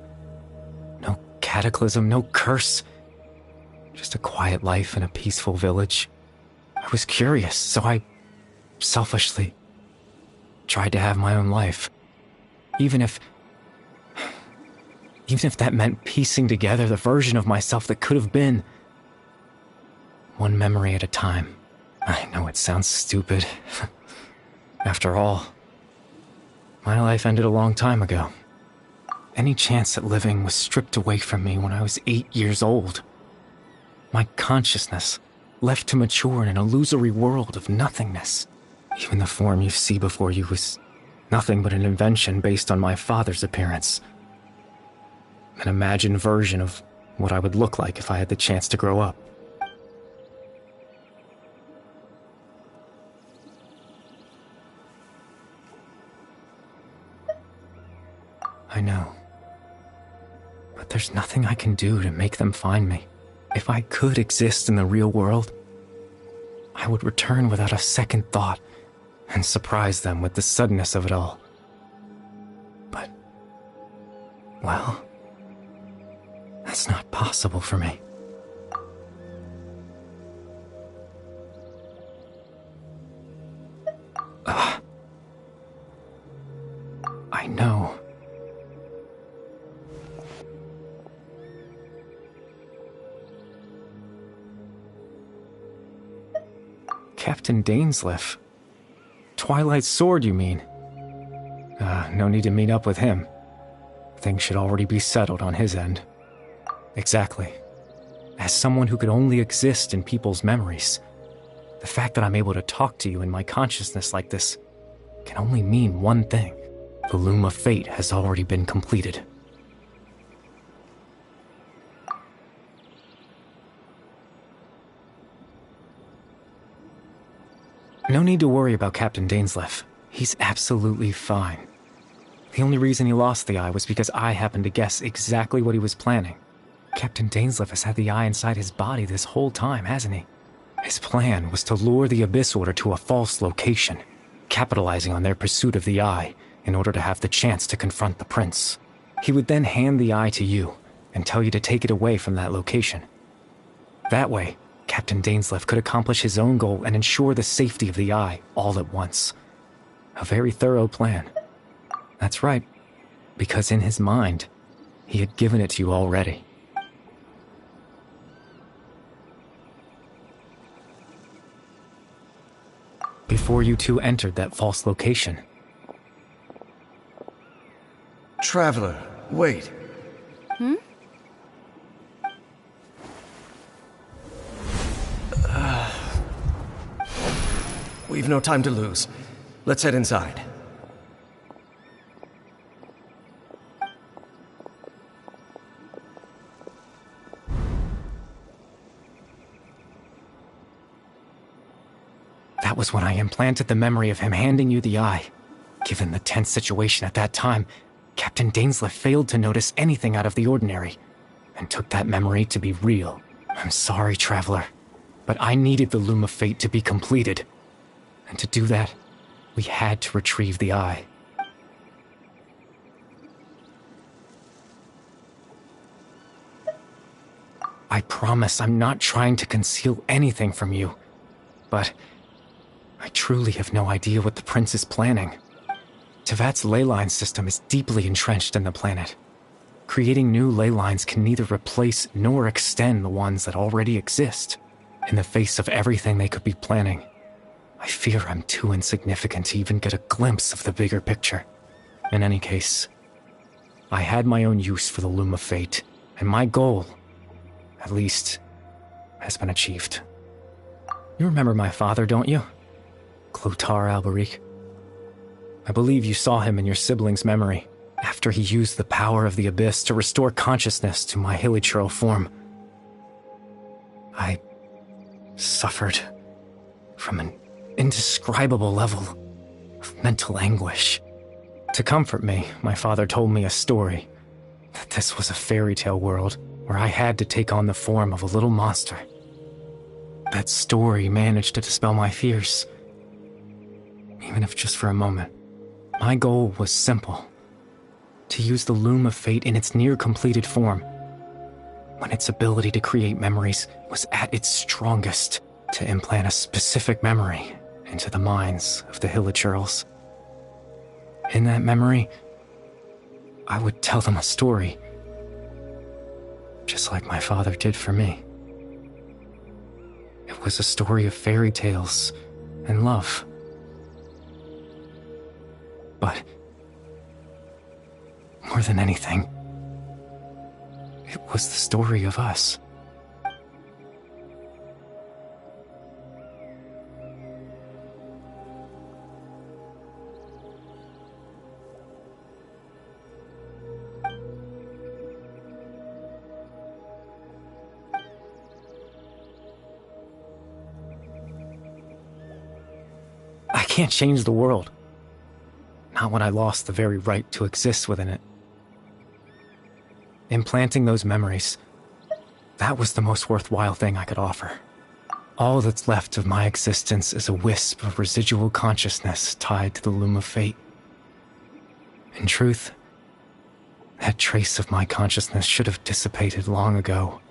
No cataclysm, no curse. Just a quiet life in a peaceful village. I was curious, so I selfishly tried to have my own life. Even if that meant piecing together the version of myself that could have been. One memory at a time. I know it sounds stupid. After all, my life ended a long time ago. Any chance at living was stripped away from me when I was 8 years old. My consciousness left to mature in an illusory world of nothingness. Even the form you see before you was nothing but an invention based on my father's appearance. An imagined version of what I would look like if I had the chance to grow up. I know. But there's nothing I can do to make them find me. If I could exist in the real world, I would return without a second thought and surprise them with the suddenness of it all. But, well, that's not possible for me. I know. Captain Dainsleif. Twilight's sword, you mean? No need to meet up with him. things should already be settled on his end. Exactly. As someone who could only exist in people's memories, the fact that I'm able to talk to you in my consciousness like this can only mean one thing. The Loom of Fate has already been completed. No need to worry about Captain Dainsleif. He's absolutely fine. The only reason he lost the eye was because I happened to guess exactly what he was planning. Captain Dainsleif has had the eye inside his body this whole time, hasn't he? His plan was to lure the Abyss Order to a false location, capitalizing on their pursuit of the eye in order to have the chance to confront the prince. He would then hand the eye to you and tell you to take it away from that location. That way, Captain Dainsleif could accomplish his own goal and ensure the safety of the eye all at once. A very thorough plan. That's right, because in his mind, he had given it to you already. Before you two entered that false location. Traveler, wait. We've no time to lose. Let's head inside. That was when I implanted the memory of him handing you the eye. Given the tense situation at that time, Captain Dainsleif failed to notice anything out of the ordinary, and took that memory to be real. I'm sorry, Traveler, but I needed the Loom of Fate to be completed. And to do that, we had to retrieve the eye. I promise I'm not trying to conceal anything from you, but I truly have no idea what the prince is planning. Tevat's ley line system is deeply entrenched in the planet. Creating new ley lines can neither replace nor extend the ones that already exist. In the face of everything they could be planning, I fear I'm too insignificant to even get a glimpse of the bigger picture. In any case, I had my own use for the Loom of Fate, and my goal, at least, has been achieved. You remember my father, don't you? Clotar Alberic. I believe you saw him in your sibling's memory, after he used the power of the Abyss to restore consciousness to my hilichurl form. I suffered from an indescribable level of mental anguish. To comfort me, my father told me a story, that this was a fairy tale world where I had to take on the form of a little monster. That story managed to dispel my fears, even if just for a moment. My goal was simple: to use the Loom of Fate in its near-completed form, when its ability to create memories was at its strongest, to implant a specific memory into the minds of the hilichurls. In that memory, I would tell them a story, just like my father did for me. It was a story of fairy tales and love. But more than anything, it was the story of us. I can't change the world. Not when I lost the very right to exist within it. Implanting those memories, that was the most worthwhile thing I could offer. All that's left of my existence is a wisp of residual consciousness tied to the Loom of Fate. In truth, that trace of my consciousness should have dissipated long ago.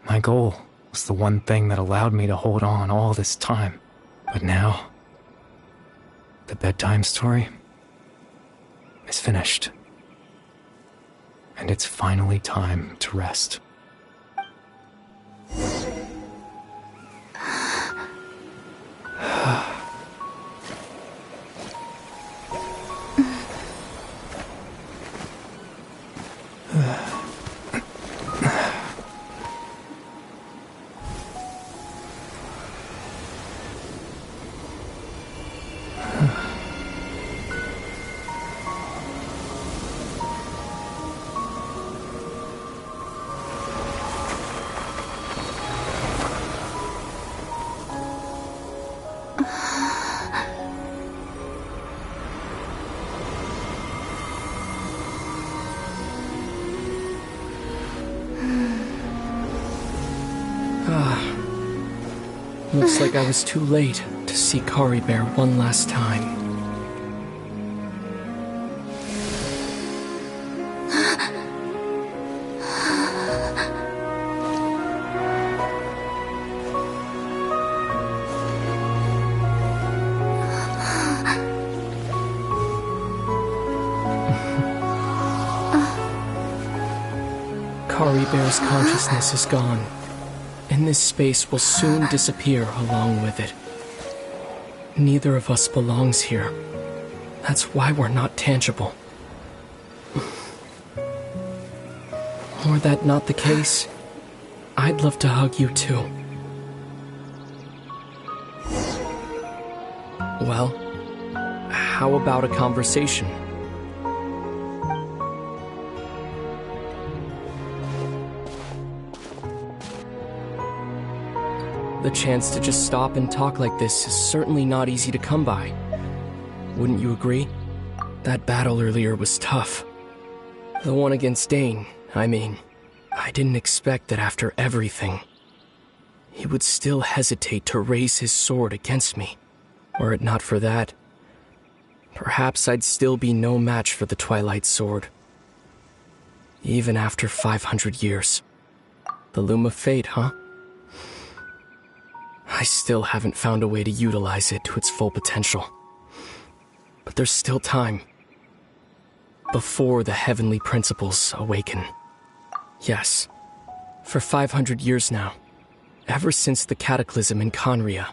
My goal was the one thing that allowed me to hold on all this time. But now, the bedtime story is finished. And it's finally time to rest. Looks like I was too late to see Kari Bear one last time. Kari Bear's consciousness is gone, and this space will soon disappear along with it. Neither of us belongs here. That's why we're not tangible. Were that not the case, I'd love to hug you too. Well, how about a conversation? The chance to just stop and talk like this is certainly not easy to come by. Wouldn't you agree? That battle earlier was tough. The one against Dane, I mean. I didn't expect that after everything, he would still hesitate to raise his sword against me. Were it not for that, perhaps I'd still be no match for the Twilight Sword. Even after 500 years. The Loom of Fate, huh? I still haven't found a way to utilize it to its full potential. But there's still time. Before the heavenly principles awaken. Yes, for 500 years now, ever since the cataclysm in Conria,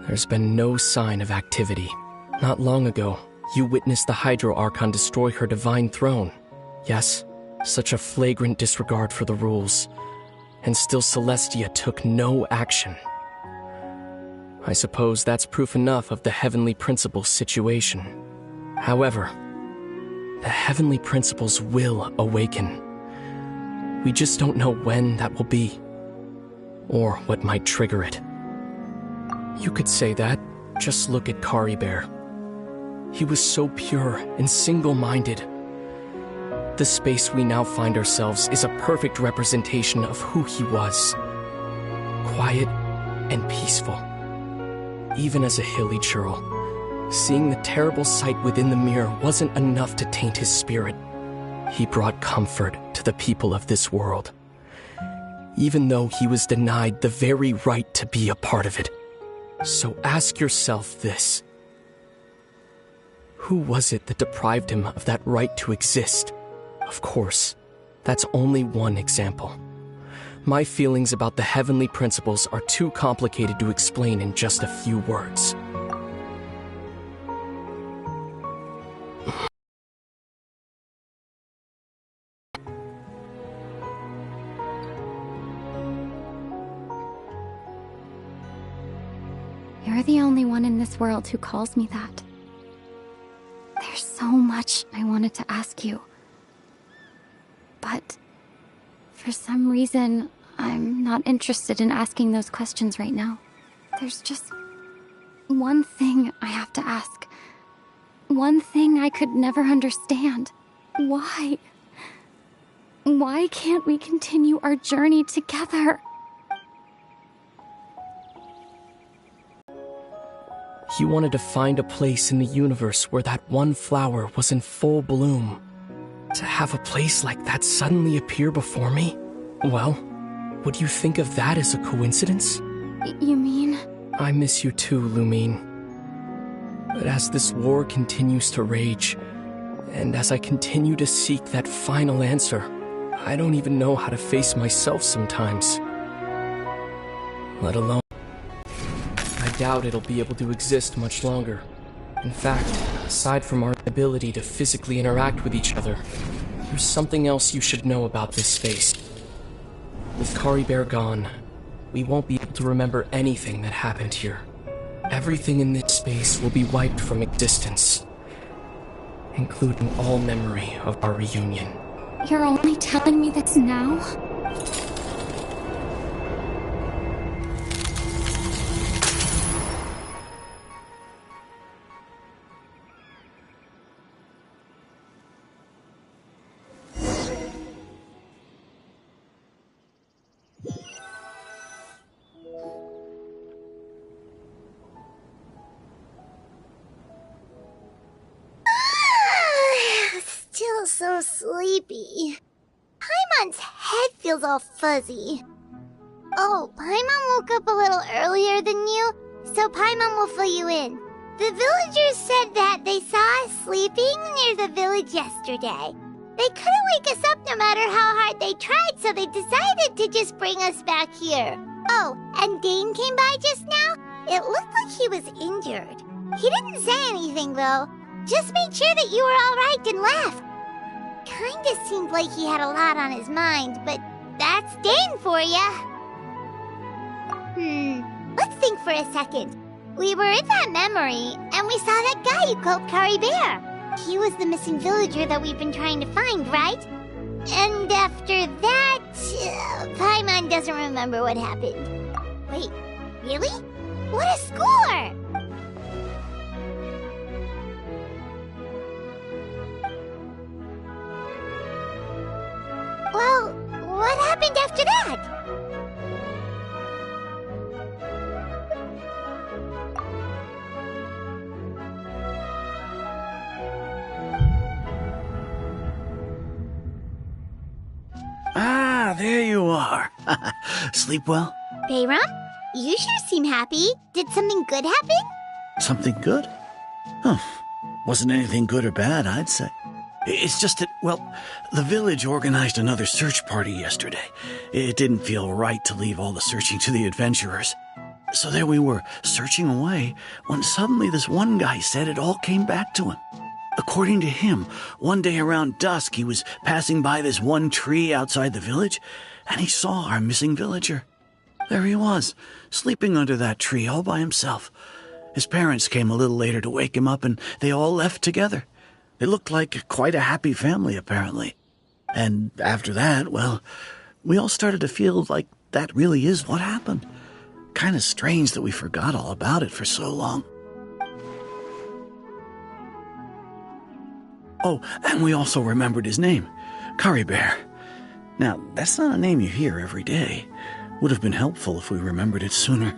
there's been no sign of activity. Not long ago, you witnessed the Hydro Archon destroy her divine throne. Yes, such a flagrant disregard for the rules. And still Celestia took no action. I suppose that's proof enough of the heavenly principles situation. However, the heavenly principles will awaken. We just don't know when that will be, or what might trigger it. You could say that. Just look at Kari Bear. He was so pure and single-minded. The space we now find ourselves is a perfect representation of who he was. Quiet and peaceful. Even as a hilly churl, seeing the terrible sight within the mirror wasn't enough to taint his spirit. He brought comfort to the people of this world, even though he was denied the very right to be a part of it. So ask yourself this. Who was it that deprived him of that right to exist? Of course, that's only one example. My feelings about the heavenly principles are too complicated to explain in just a few words. You're the only one in this world who calls me that. There's so much I wanted to ask you. But for some reason, I'm not interested in asking those questions right now. There's just one thing I have to ask. One thing I could never understand. Why? Why can't we continue our journey together? You wanted to find a place in the universe where that one flower was in full bloom. To have a place like that suddenly appear before me? Well, would you think of that as a coincidence? You mean? I miss you too, Lumine. But as this war continues to rage, and as I continue to seek that final answer, I don't even know how to face myself sometimes. Let alone... I doubt it'll be able to exist much longer. In fact, aside from our ability to physically interact with each other, there's something else you should know about this space. With Kari Bear gone, we won't be able to remember anything that happened here. Everything in this space will be wiped from existence, including all memory of our reunion. You're only telling me this now? so sleepy. Paimon's head feels all fuzzy. Oh, Paimon woke up a little earlier than you, so Paimon will fill you in. The villagers said that they saw us sleeping near the village yesterday. They couldn't wake us up no matter how hard they tried, so they decided to just bring us back here. Oh, and Dane came by just now. It looked like he was injured. He didn't say anything, though. Just made sure that you were all right and left. Kinda seemed like he had a lot on his mind, but that's Dane for ya. Let's think for a second. We were in that memory, and we saw that guy you called Kari Bear. He was the missing villager that we've been trying to find, right? And after that, Paimon doesn't remember what happened. Wait, really? What a score! Well, what happened after that? Ah, there you are. Sleep well? Bayram, you sure seem happy. Did something good happen? Something good? Huh. Wasn't anything good or bad, I'd say. It's just that, well, the village organized another search party yesterday. It didn't feel right to leave all the searching to the adventurers. So there we were, searching away, when suddenly this one guy said it all came back to him. According to him, one day around dusk he was passing by this one tree outside the village, and he saw our missing villager. There he was, sleeping under that tree all by himself. His parents came a little later to wake him up, and they all left together. They looked like quite a happy family, apparently. And after that, well, we all started to feel like that really is what happened. Kind of strange that we forgot all about it for so long. Oh, and we also remembered his name, Kari Bear. Now, that's not a name you hear every day. Would have been helpful if we remembered it sooner.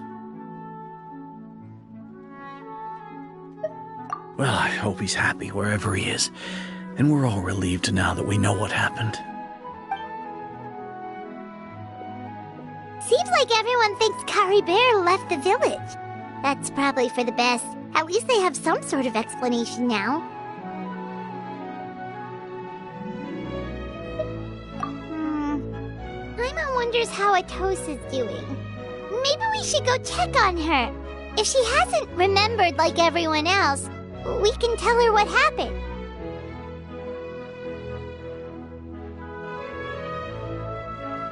Well, I hope he's happy wherever he is, and we're all relieved now that we know what happened. Seems like everyone thinks Kari Bear left the village. That's probably for the best. At least they have some sort of explanation now. Paimon wonders how Atos is doing. Maybe we should go check on her. If she hasn't remembered like everyone else, we can tell her what happened.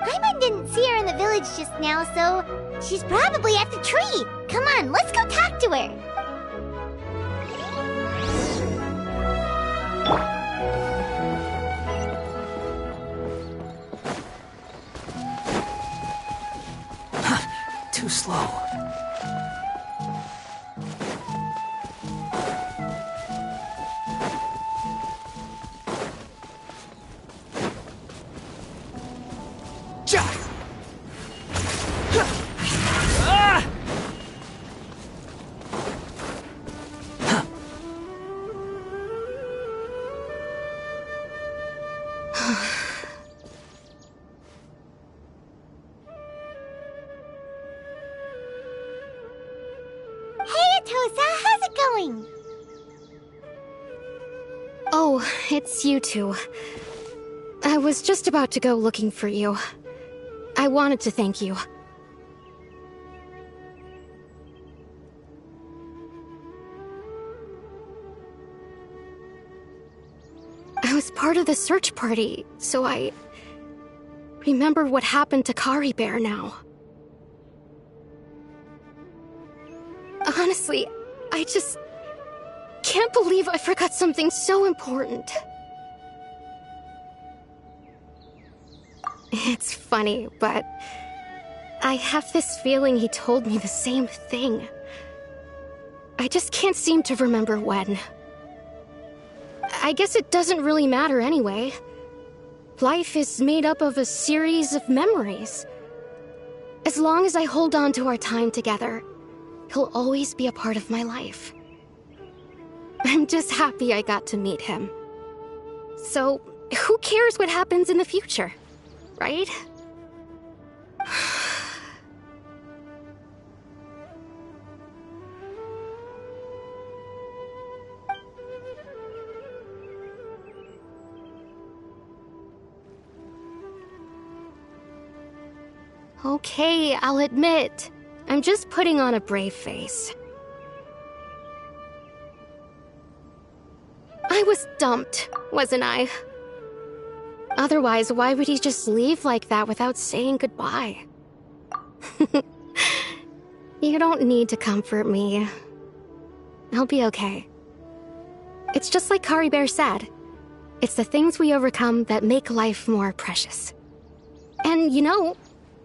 Paimon didn't see her in the village just now, so she's probably at the tree. Come on, let's go talk to her. Too slow. Oh, it's you two. I was just about to go looking for you. I wanted to thank you. I was part of the search party, so I remember what happened to Kari Bear now. Honestly, I just can't believe I forgot something so important. It's funny, but I have this feeling he told me the same thing. I just can't seem to remember when. I guess it doesn't really matter anyway. Life is made up of a series of memories. As long as I hold on to our time together, he'll always be a part of my life. I'm just happy I got to meet him. So, who cares what happens in the future, right? Okay, I'll admit, I'm just putting on a brave face. I was dumped, wasn't I? Otherwise, why would he just leave like that without saying goodbye? You don't need to comfort me. I'll be okay. It's just like Kari Bear said. It's the things we overcome that make life more precious. And you know,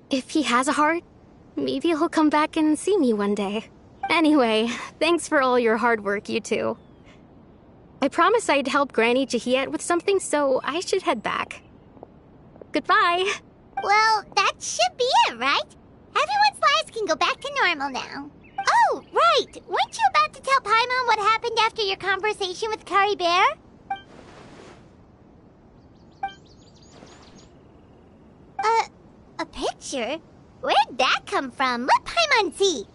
if he has a heart, maybe he'll come back and see me one day. Anyway, thanks for all your hard work, you two. I promised I'd help Granny Jahiet with something, so I should head back. Goodbye. Well, that should be it, right? Everyone's lives can go back to normal now. Oh, right! Weren't you about to tell Paimon what happened after your conversation with Kari Bear? A picture? Where'd that come from? Let Paimon see.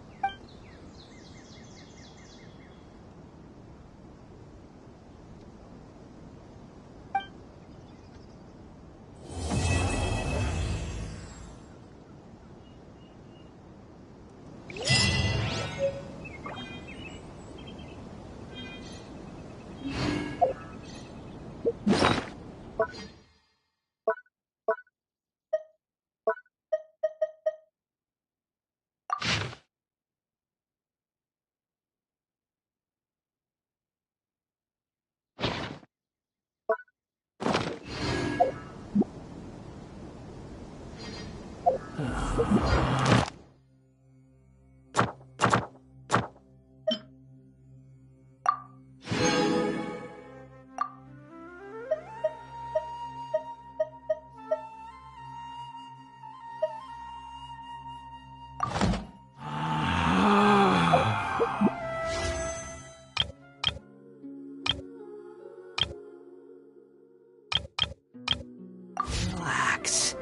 Relax.